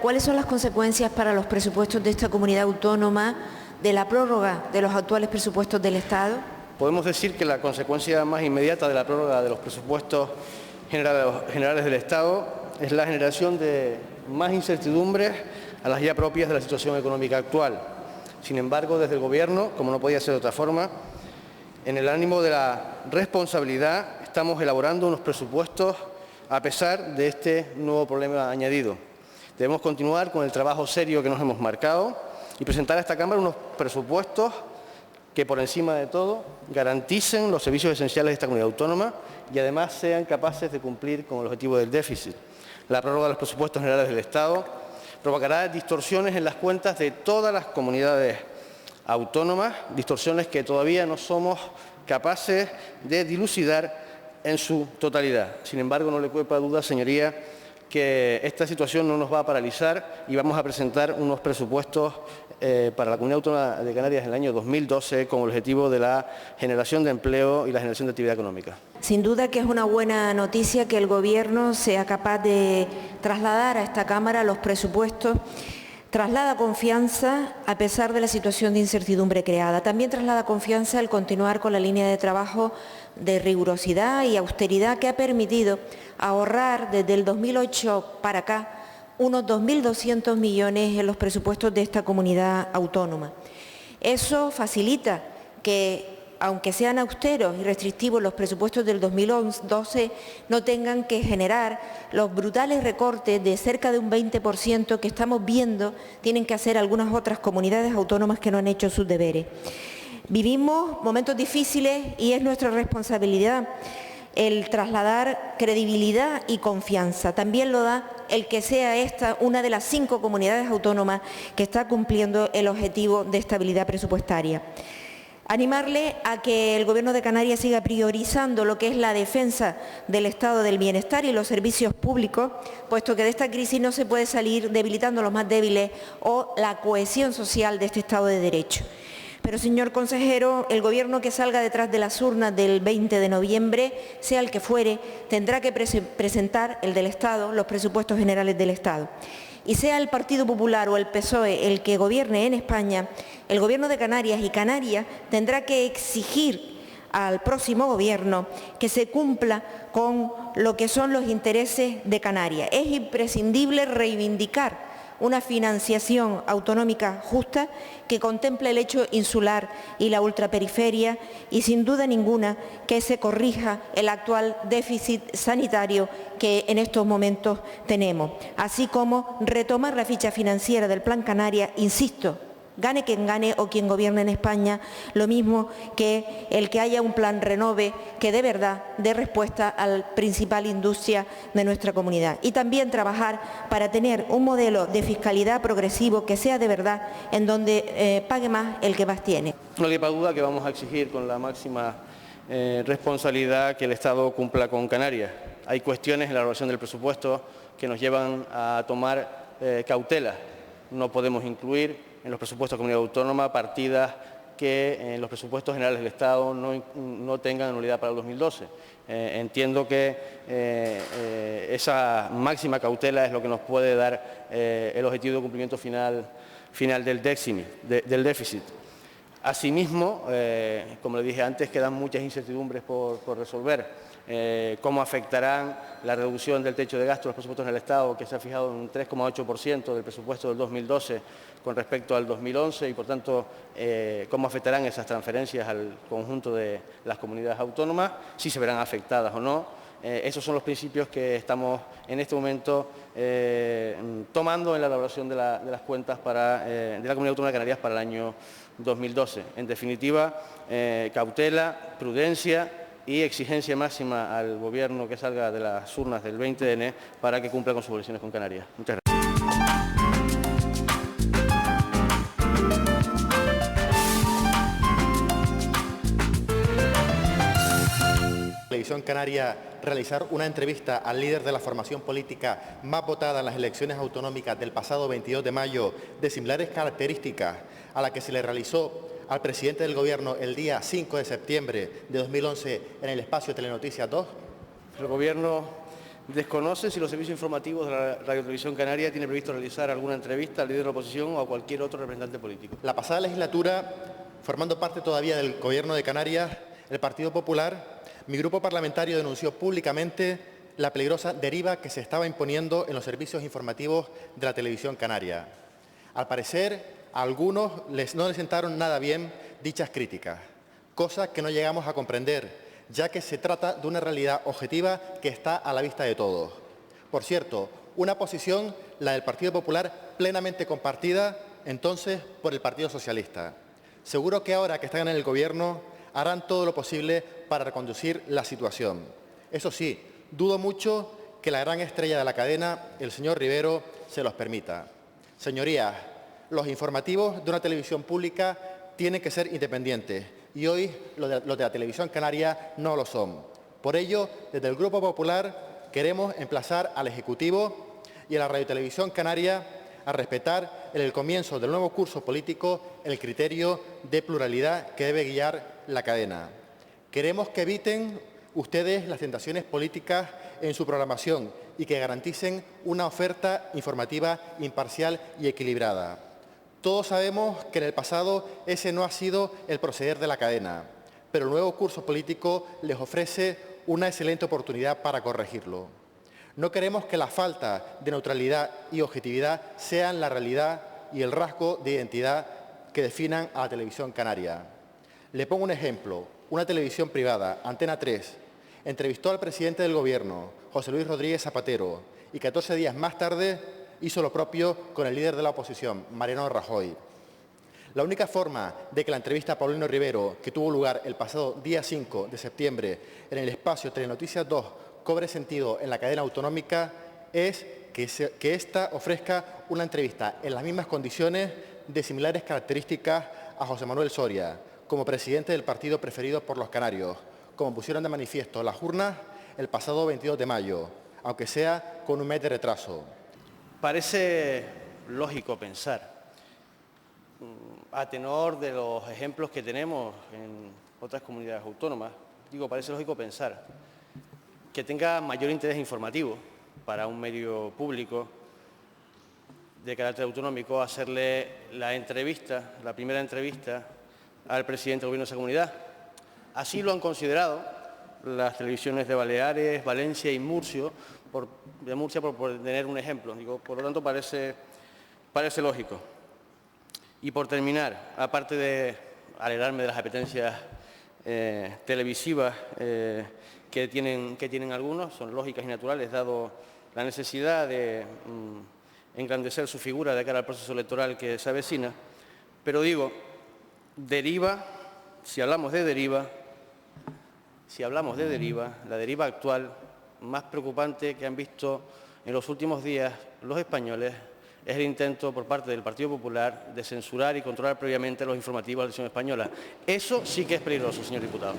¿Cuáles son las consecuencias para los presupuestos de esta comunidad autónoma de la prórroga de los actuales presupuestos del Estado? Podemos decir que la consecuencia más inmediata de la prórroga de los presupuestos generales del Estado es la generación de más incertidumbres a las ya propias de la situación económica actual. Sin embargo, desde el Gobierno, como no podía ser de otra forma, en el ánimo de la responsabilidad, estamos elaborando unos presupuestos a pesar de este nuevo problema añadido. Debemos continuar con el trabajo serio que nos hemos marcado y presentar a esta Cámara unos presupuestos que, por encima de todo, garanticen los servicios esenciales de esta comunidad autónoma y además sean capaces de cumplir con el objetivo del déficit. La prórroga de los presupuestos generales del Estado provocará distorsiones en las cuentas de todas las comunidades autónomas, distorsiones que todavía no somos capaces de dilucidar en su totalidad. Sin embargo, no le quepa duda, señoría, que esta situación no nos va a paralizar y vamos a presentar unos presupuestos para la Comunidad Autónoma de Canarias en el año 2012 con el objetivo de la generación de empleo y la generación de actividad económica. Sin duda que es una buena noticia que el Gobierno sea capaz de trasladar a esta Cámara los presupuestos. Traslada confianza a pesar de la situación de incertidumbre creada. También traslada confianza el continuar con la línea de trabajo de rigurosidad y austeridad que ha permitido ahorrar desde el 2008 para acá unos 2.200 millones en los presupuestos de esta comunidad autónoma. Eso facilita que, aunque sean austeros y restrictivos los presupuestos del 2012, no tengan que generar los brutales recortes de cerca de un 20% que estamos viendo tienen que hacer algunas otras comunidades autónomas que no han hecho sus deberes. Vivimos momentos difíciles y es nuestra responsabilidad el trasladar credibilidad y confianza. También lo da el que sea esta una de las 5 comunidades autónomas que está cumpliendo el objetivo de estabilidad presupuestaria. Animarle a que el Gobierno de Canarias siga priorizando lo que es la defensa del estado del bienestar y los servicios públicos, puesto que de esta crisis no se puede salir debilitando a los más débiles o la cohesión social de este Estado de Derecho. Pero, señor consejero, el Gobierno que salga detrás de las urnas del 20 de noviembre, sea el que fuere, tendrá que presentar, el del Estado, los presupuestos generales del Estado. Y sea el Partido Popular o el PSOE el que gobierne en España, el Gobierno de Canarias y Canarias tendrá que exigir al próximo Gobierno que se cumpla con lo que son los intereses de Canarias. Es imprescindible reivindicar una financiación autonómica justa que contemple el hecho insular y la ultraperiferia y, sin duda ninguna, que se corrija el actual déficit sanitario que en estos momentos tenemos, así como retomar la ficha financiera del Plan Canarias, insisto, gane quien gane o quien gobierne en España, lo mismo que el que haya un plan Renove que de verdad dé respuesta a la principal industria de nuestra comunidad. Y también trabajar para tener un modelo de fiscalidad progresivo que sea de verdad en donde pague más el que más tiene. No le quepa duda que vamos a exigir con la máxima responsabilidad que el Estado cumpla con Canarias. Hay cuestiones en la elaboración del presupuesto que nos llevan a tomar cautela. No podemos incluir en los presupuestos de comunidad autónoma partidas que en los presupuestos generales del Estado no tengan anualidad para el 2012. Entiendo que esa máxima cautela es lo que nos puede dar el objetivo de cumplimiento final del déficit. Asimismo, como le dije antes, quedan muchas incertidumbres por resolver. Cómo afectarán la reducción del techo de gasto de los presupuestos en el Estado, que se ha fijado en un 3,8% del presupuesto del 2012 con respecto al 2011 y, por tanto, cómo afectarán esas transferencias al conjunto de las comunidades autónomas, si se verán afectadas o no. Esos son los principios que estamos en este momento tomando en la elaboración de las cuentas de la Comunidad Autónoma de Canarias para el año 2012. En definitiva, cautela, prudencia y exigencia máxima al Gobierno que salga de las urnas del 20 de enero para que cumpla con sus obligaciones con Canarias. Muchas gracias. Televisión Canaria realizar una entrevista al líder de la formación política más votada en las elecciones autonómicas del pasado 22 de mayo de similares características a la que se le realizó al presidente del Gobierno el día 5 de septiembre de 2011 en el espacio Telenoticias 2? El Gobierno desconoce si los servicios informativos de la Radio Televisión Canaria tienen previsto realizar alguna entrevista al líder de la oposición o a cualquier otro representante político. La pasada legislatura, formando parte todavía del Gobierno de Canarias, el Partido Popular, mi grupo parlamentario denunció públicamente la peligrosa deriva que se estaba imponiendo en los servicios informativos de la televisión canaria. Al parecer, a algunos no les sentaron nada bien dichas críticas, cosa que no llegamos a comprender, ya que se trata de una realidad objetiva que está a la vista de todos. Por cierto, una posición, la del Partido Popular, plenamente compartida entonces por el Partido Socialista. Seguro que ahora que están en el Gobierno harán todo lo posible para reconducir la situación. Eso sí, dudo mucho que la gran estrella de la cadena, el señor Rivero, se los permita. Señorías, los informativos de una televisión pública tienen que ser independientes y hoy los de la televisión canaria no lo son. Por ello, desde el Grupo Popular queremos emplazar al Ejecutivo y a la Radiotelevisión Canaria a respetar en el comienzo del nuevo curso político el criterio de pluralidad que debe guiar la cadena. Queremos que eviten ustedes las tentaciones políticas en su programación y que garanticen una oferta informativa imparcial y equilibrada. Todos sabemos que en el pasado ese no ha sido el proceder de la cadena, pero el nuevo curso político les ofrece una excelente oportunidad para corregirlo. No queremos que la falta de neutralidad y objetividad sean la realidad y el rasgo de identidad que definan a la televisión canaria. Le pongo un ejemplo. Una televisión privada, Antena 3, entrevistó al presidente del Gobierno, José Luis Rodríguez Zapatero, y 14 días más tarde hizo lo propio con el líder de la oposición, Mariano Rajoy. La única forma de que la entrevista a Paulino Rivero, que tuvo lugar el pasado día 5 de septiembre en el espacio Telenoticias 2, cobre sentido en la cadena autonómica es que ésta ofrezca una entrevista en las mismas condiciones de similares características a José Manuel Soria, como presidente del partido preferido por los canarios, como pusieron de manifiesto las urnas el pasado 22 de mayo, aunque sea con un mes de retraso. Parece lógico pensar, a tenor de los ejemplos que tenemos en otras comunidades autónomas, parece lógico pensar que tenga mayor interés informativo para un medio público de carácter autonómico hacerle la primera entrevista al presidente del Gobierno de esa comunidad. Así lo han considerado las televisiones de Baleares, Valencia y Murcia, por tener un ejemplo. Por lo tanto, parece lógico. Y por terminar, aparte de alegrarme de las apetencias televisivas que tienen algunos, son lógicas y naturales, dado la necesidad de engrandecer su figura de cara al proceso electoral que se avecina, pero deriva, si hablamos de deriva, la deriva actual más preocupante que han visto en los últimos días los españoles es el intento por parte del Partido Popular de censurar y controlar previamente los informativos de la televisión española. Eso sí que es peligroso, señor diputado.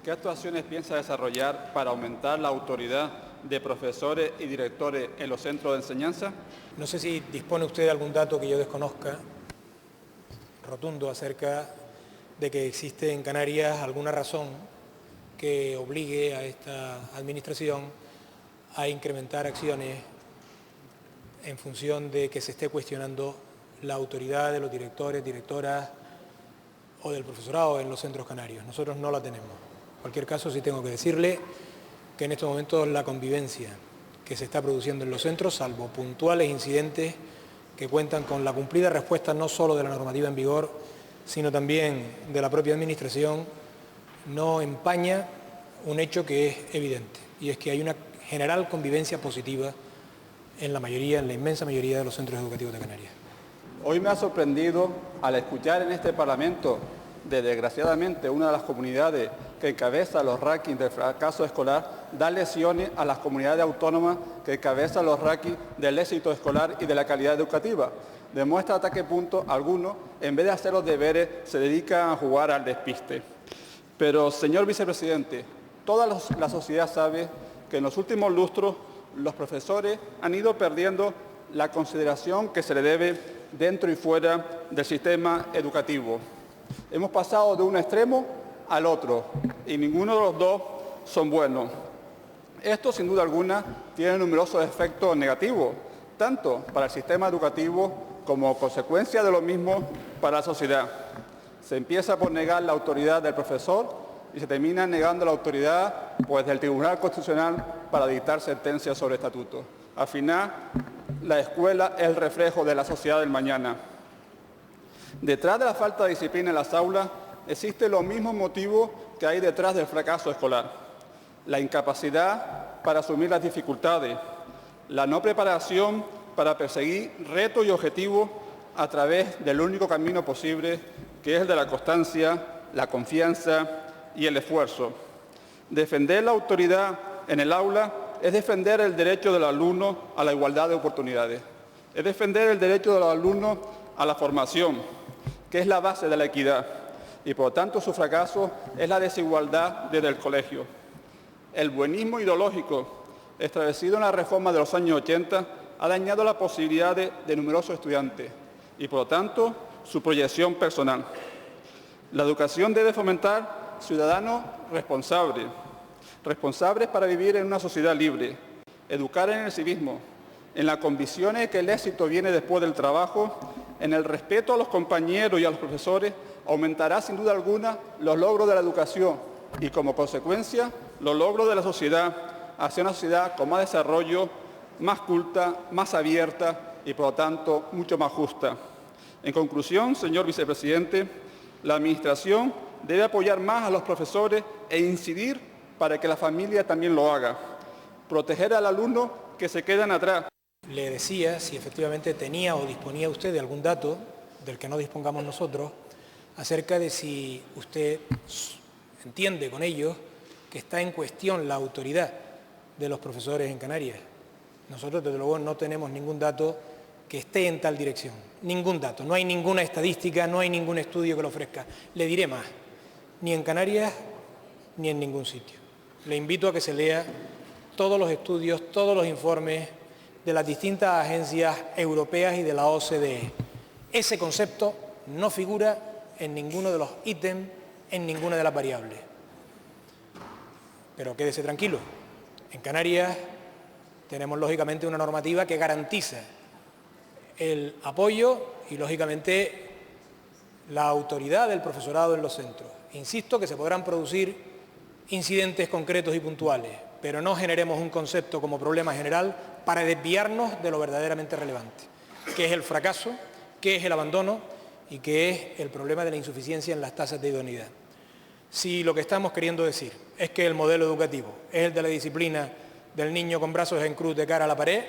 ¿Qué actuaciones piensa desarrollar para aumentar la autoridad de profesores y directores en los centros de enseñanza? No sé si dispone usted de algún dato que yo desconozca, rotundo, acerca de que existe en Canarias alguna razón que obligue a esta Administración a incrementar acciones en función de que se esté cuestionando la autoridad de los directores, directoras o del profesorado en los centros canarios. Nosotros no la tenemos. En cualquier caso, sí tengo que decirle que en estos momentos la convivencia que se está produciendo en los centros, salvo puntuales incidentes que cuentan con la cumplida respuesta no solo de la normativa en vigor, sino también de la propia Administración, no empaña un hecho que es evidente, y es que hay una general convivencia positiva en la inmensa mayoría de los centros educativos de Canarias. Hoy me ha sorprendido al escuchar en este Parlamento de, desgraciadamente, una de las comunidades que encabeza los rankings del fracaso escolar, dar lecciones a las comunidades autónomas que encabezan los rankings del éxito escolar y de la calidad educativa. Demuestra hasta qué punto algunos, en vez de hacer los deberes, se dedican a jugar al despiste. Pero, señor vicepresidente, toda la sociedad sabe que en los últimos lustros los profesores han ido perdiendo la consideración que se le debe dentro y fuera del sistema educativo. Hemos pasado de un extremo al otro y ninguno de los dos son buenos. Esto, sin duda alguna, tiene numerosos efectos negativos, tanto para el sistema educativo como consecuencia de lo mismo para la sociedad. Se empieza por negar la autoridad del profesor y se termina negando la autoridad pues, del Tribunal Constitucional para dictar sentencias sobre estatutos. Al final, la escuela es el reflejo de la sociedad del mañana. Detrás de la falta de disciplina en las aulas existe los mismos motivos que hay detrás del fracaso escolar. La incapacidad para asumir las dificultades, la no preparación para perseguir retos y objetivos a través del único camino posible, que es el de la constancia, la confianza y el esfuerzo. Defender la autoridad en el aula es defender el derecho del alumno a la igualdad de oportunidades. Es defender el derecho de los alumnos a la formación, que es la base de la equidad, y por tanto su fracaso es la desigualdad desde el colegio. El buenismo ideológico establecido en la reforma de los años 80 ha dañado la posibilidad de numerosos estudiantes y por lo tanto su proyección personal. La educación debe fomentar ciudadanos responsables para vivir en una sociedad libre, educar en el civismo, en las convicciones que el éxito viene después del trabajo, en el respeto a los compañeros y a los profesores, aumentará sin duda alguna los logros de la educación y como consecuencia los logros de la sociedad hacia una sociedad con más desarrollo, más culta, más abierta y por lo tanto mucho más justa. En conclusión, señor vicepresidente, la Administración debe apoyar más a los profesores e incidir para que la familia también lo haga. Proteger al alumno que se quedan atrás. Le decía si efectivamente tenía o disponía usted de algún dato del que no dispongamos nosotros acerca de si usted entiende con ello que está en cuestión la autoridad de los profesores en Canarias. Nosotros desde luego no tenemos ningún dato que esté en tal dirección, ningún dato, no hay ninguna estadística, no hay ningún estudio que lo ofrezca. Le diré más, ni en Canarias ni en ningún sitio. Le invito a que se lea todos los estudios, todos los informes de las distintas agencias europeas y de la OCDE. Ese concepto no figura en ninguno de los ítems, en ninguna de las variables. Pero quédese tranquilo, en Canarias tenemos lógicamente una normativa que garantiza el apoyo y lógicamente la autoridad del profesorado en los centros. Insisto que se podrán producir incidentes concretos y puntuales, pero no generemos un concepto como problema general para desviarnos de lo verdaderamente relevante, que es el fracaso, que es el abandono y que es el problema de la insuficiencia en las tasas de idoneidad. Si lo que estamos queriendo decir es que el modelo educativo es el de la disciplina del niño con brazos en cruz de cara a la pared,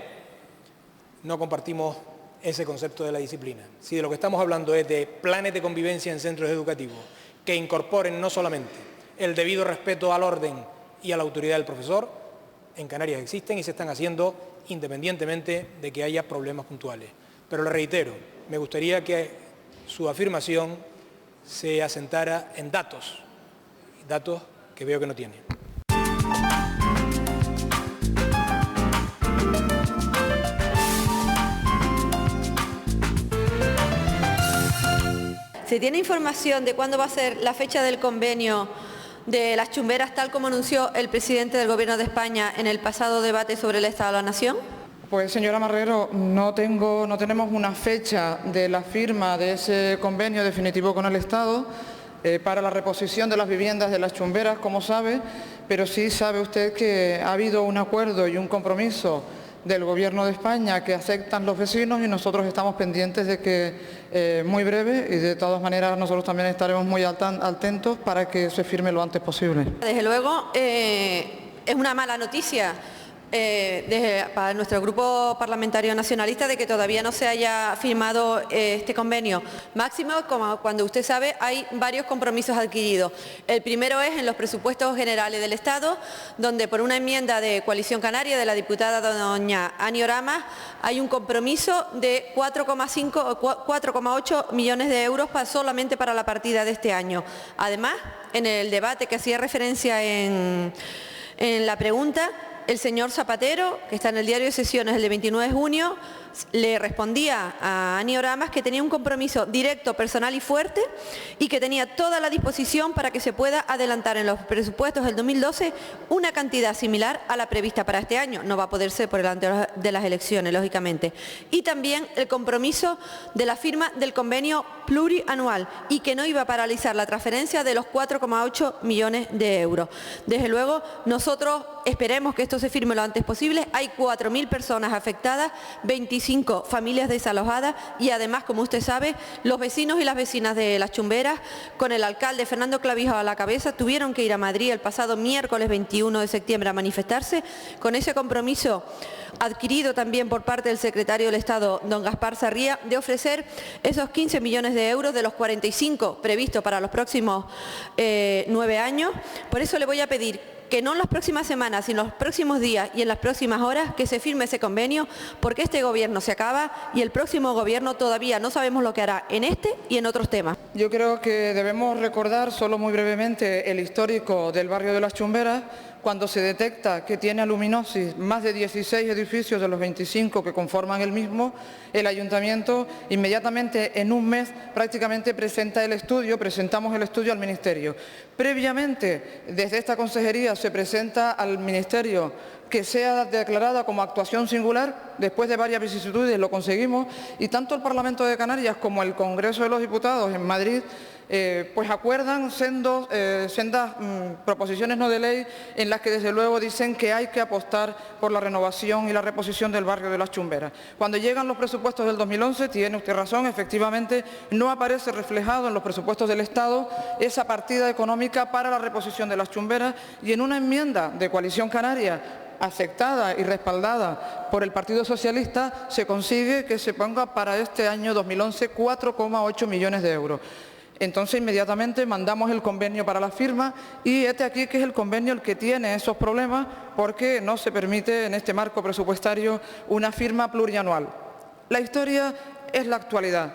no compartimos ese concepto de la disciplina. Si de lo que estamos hablando es de planes de convivencia en centros educativos que incorporen no solamente el debido respeto al orden y a la autoridad del profesor, en Canarias existen y se están haciendo independientemente de que haya problemas puntuales. Pero le reitero, me gustaría que su afirmación se asentara en datos que veo que no tiene. ¿Se tiene información de cuándo va a ser la fecha del convenio de las chumberas, tal como anunció el presidente del Gobierno de España en el pasado debate sobre el Estado de la Nación? Pues señora Marrero, no tenemos una fecha de la firma de ese convenio definitivo con el Estado para la reposición de las viviendas de las chumberas, como sabe, pero sí sabe usted que ha habido un acuerdo y un compromiso del Gobierno de España que aceptan los vecinos y nosotros estamos pendientes de que muy breve y de todas maneras nosotros también estaremos muy atentos para que se firme lo antes posible. Desde luego es una mala noticia para nuestro grupo parlamentario nacionalista de que todavía no se haya firmado este convenio. Máximo, como cuando usted sabe, hay varios compromisos adquiridos. El primero es en los presupuestos generales del Estado, donde por una enmienda de Coalición Canaria de la diputada doña Ani Oramas hay un compromiso de 4,8 millones de euros solamente para la partida de este año. Además, en el debate que hacía referencia en la pregunta, el señor Zapatero, que está en el diario de sesiones el de 29 de junio, le respondía a Ani Oramas que tenía un compromiso directo, personal y fuerte y que tenía toda la disposición para que se pueda adelantar en los presupuestos del 2012 una cantidad similar a la prevista para este año. No va a poder ser por delante de las elecciones, lógicamente. Y también el compromiso de la firma del convenio plurianual y que no iba a paralizar la transferencia de los 4,8 millones de euros. Desde luego, nosotros esperemos que esto se firme lo antes posible. Hay 4.000 personas afectadas, 25 familias desalojadas y además, como usted sabe, los vecinos y las vecinas de Las Chumberas, con el alcalde Fernando Clavijo a la cabeza, tuvieron que ir a Madrid el pasado miércoles 21 de septiembre a manifestarse con ese compromiso adquirido también por parte del secretario del Estado, don Gaspar Sarría, de ofrecer esos 15 millones de euros de los 45 previstos para los próximos 9 años. Por eso le voy a pedir que no en las próximas semanas, sino en los próximos días y en las próximas horas, que se firme ese convenio, porque este gobierno se acaba y el próximo gobierno todavía no sabemos lo que hará en este y en otros temas. Yo creo que debemos recordar, solo muy brevemente, el histórico del barrio de Las Chumberas, cuando se detecta que tiene aluminosis más de 16 edificios de los 25 que conforman el mismo, el Ayuntamiento inmediatamente en un mes prácticamente presentamos el estudio al Ministerio. Previamente, desde esta consejería se presenta al Ministerio que sea declarada como actuación singular, después de varias vicisitudes lo conseguimos, y tanto el Parlamento de Canarias como el Congreso de los Diputados en Madrid pues acuerdan sendas proposiciones no de ley en las que desde luego dicen que hay que apostar por la renovación y la reposición del barrio de Las Chumberas. Cuando llegan los presupuestos del 2011, tiene usted razón, efectivamente no aparece reflejado en los presupuestos del Estado esa partida económica para la reposición de Las Chumberas, y en una enmienda de Coalición Canaria aceptada y respaldada por el Partido Socialista se consigue que se ponga para este año 2011 4,8 millones de euros. Entonces inmediatamente mandamos el convenio para la firma y este aquí que es el convenio el que tiene esos problemas porque no se permite en este marco presupuestario una firma plurianual. La historia es la actualidad.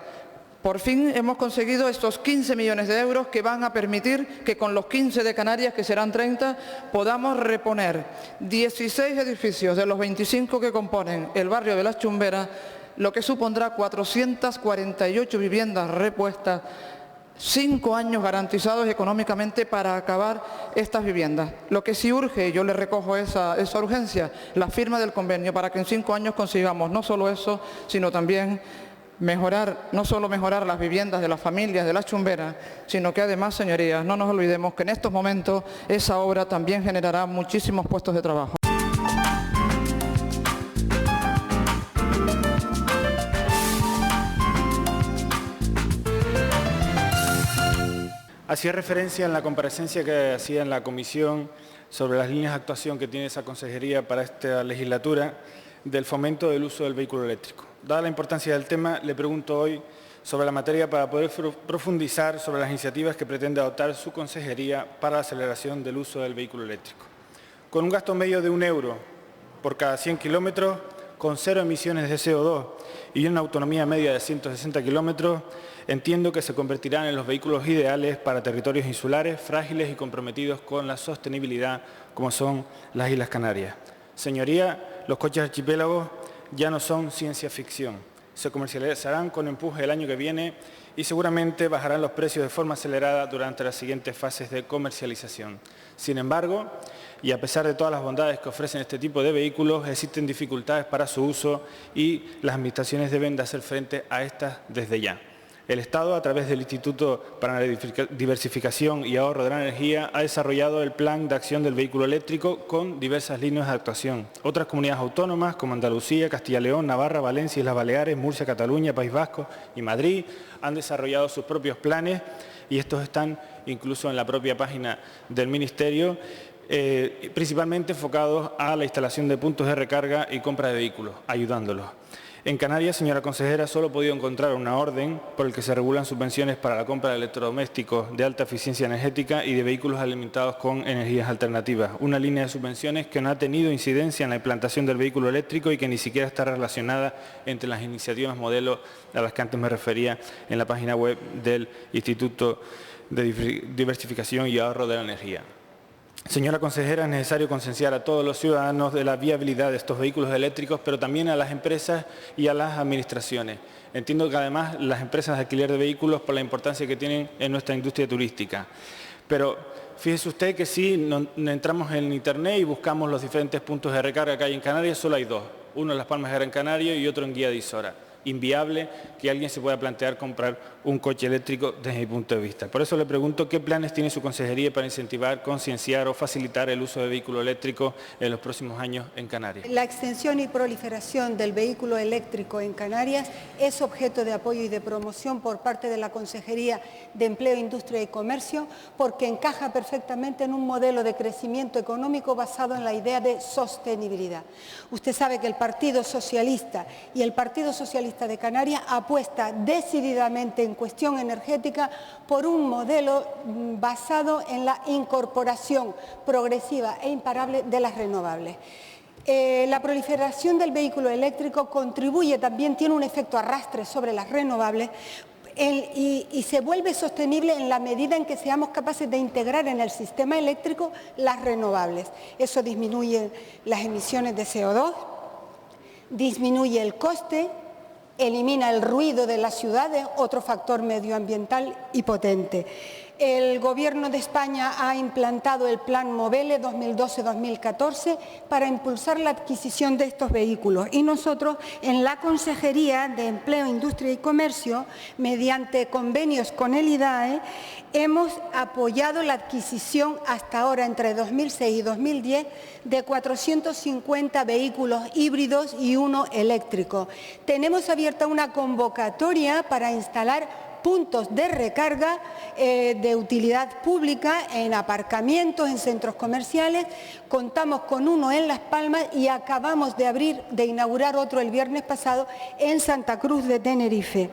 Por fin hemos conseguido estos 15 millones de euros que van a permitir que con los 15 de Canarias, que serán 30, podamos reponer 16 edificios de los 25 que componen el barrio de Las Chumberas, lo que supondrá 448 viviendas repuestas, 5 años garantizados económicamente para acabar estas viviendas. Lo que sí urge, y yo le recojo esa urgencia, la firma del convenio para que en 5 años consigamos no solo eso, sino también no solo mejorar las viviendas de las familias de Las Chumberas, sino que además, señorías, no nos olvidemos que en estos momentos esa obra también generará muchísimos puestos de trabajo. Hacía referencia en la comparecencia que hacía en la comisión sobre las líneas de actuación que tiene esa consejería para esta legislatura del fomento del uso del vehículo eléctrico. Dada la importancia del tema, le pregunto hoy sobre la materia para poder profundizar sobre las iniciativas que pretende adoptar su consejería para la aceleración del uso del vehículo eléctrico. Con un gasto medio de 1 euro por cada 100 kilómetros, con 0 emisiones de CO2 y una autonomía media de 160 kilómetros, entiendo que se convertirán en los vehículos ideales para territorios insulares, frágiles y comprometidos con la sostenibilidad, como son las Islas Canarias. Señoría, los coches archipiélagos ya no son ciencia ficción. Se comercializarán con empuje el año que viene y seguramente bajarán los precios de forma acelerada durante las siguientes fases de comercialización. Sin embargo, y a pesar de todas las bondades que ofrecen este tipo de vehículos, existen dificultades para su uso y las administraciones deben de hacer frente a estas desde ya. El Estado, a través del Instituto para la Diversificación y Ahorro de la Energía, ha desarrollado el Plan de Acción del Vehículo Eléctrico con diversas líneas de actuación. Otras comunidades autónomas, como Andalucía, Castilla y León, Navarra, Valencia, Islas Baleares, Murcia, Cataluña, País Vasco y Madrid, han desarrollado sus propios planes y estos están incluso en la propia página del Ministerio, principalmente enfocados a la instalación de puntos de recarga y compra de vehículos, ayudándolos. En Canarias, señora consejera, solo he podido encontrar una orden por el que se regulan subvenciones para la compra de electrodomésticos de alta eficiencia energética y de vehículos alimentados con energías alternativas. Una línea de subvenciones que no ha tenido incidencia en la implantación del vehículo eléctrico y que ni siquiera está relacionada entre las iniciativas modelo a las que antes me refería en la página web del Instituto de Diversificación y Ahorro de la Energía. Señora consejera, es necesario concienciar a todos los ciudadanos de la viabilidad de estos vehículos eléctricos, pero también a las empresas y a las administraciones. Entiendo que además las empresas de alquiler de vehículos por la importancia que tienen en nuestra industria turística. Pero fíjese usted que si entramos en Internet y buscamos los diferentes puntos de recarga que hay en Canarias, solo hay dos. Uno en Las Palmas de Gran Canaria y otro en Guía de Isora. Inviable que alguien se pueda plantear comprar un coche eléctrico desde mi punto de vista. Por eso le pregunto qué planes tiene su consejería para incentivar, concienciar o facilitar el uso de vehículos eléctricos en los próximos años en Canarias. La extensión y proliferación del vehículo eléctrico en Canarias es objeto de apoyo y de promoción por parte de la Consejería de Empleo, Industria y Comercio, porque encaja perfectamente en un modelo de crecimiento económico basado en la idea de sostenibilidad. Usted sabe que el Partido Socialista y el Partido Socialista de Canarias apuesta decididamente en cuestión energética por un modelo basado en la incorporación progresiva e imparable de las renovables. La proliferación del vehículo eléctrico contribuye también, tiene un efecto arrastre sobre las renovables y se vuelve sostenible en la medida en que seamos capaces de integrar en el sistema eléctrico las renovables. Eso disminuye las emisiones de CO2, disminuye el coste, elimina el ruido de las ciudades, otro factor medioambiental y potente. El Gobierno de España ha implantado el Plan Movele 2012-2014 para impulsar la adquisición de estos vehículos y nosotros en la Consejería de Empleo, Industria y Comercio, mediante convenios con el IDAE, hemos apoyado la adquisición hasta ahora entre 2006 y 2010 de 450 vehículos híbridos y uno eléctrico. Tenemos abierta una convocatoria para instalar puntos de recarga de utilidad pública en aparcamientos, en centros comerciales. Contamos con uno en Las Palmas y acabamos de inaugurar otro el viernes pasado en Santa Cruz de Tenerife.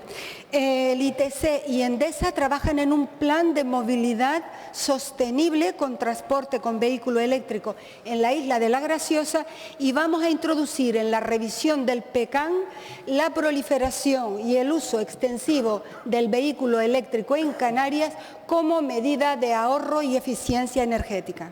El ITC y Endesa trabajan en un plan de movilidad sostenible con transporte con vehículo eléctrico en la isla de La Graciosa y vamos a introducir en la revisión del PECAN la proliferación y el uso extensivo del vehículo eléctrico en Canarias como medida de ahorro y eficiencia energética.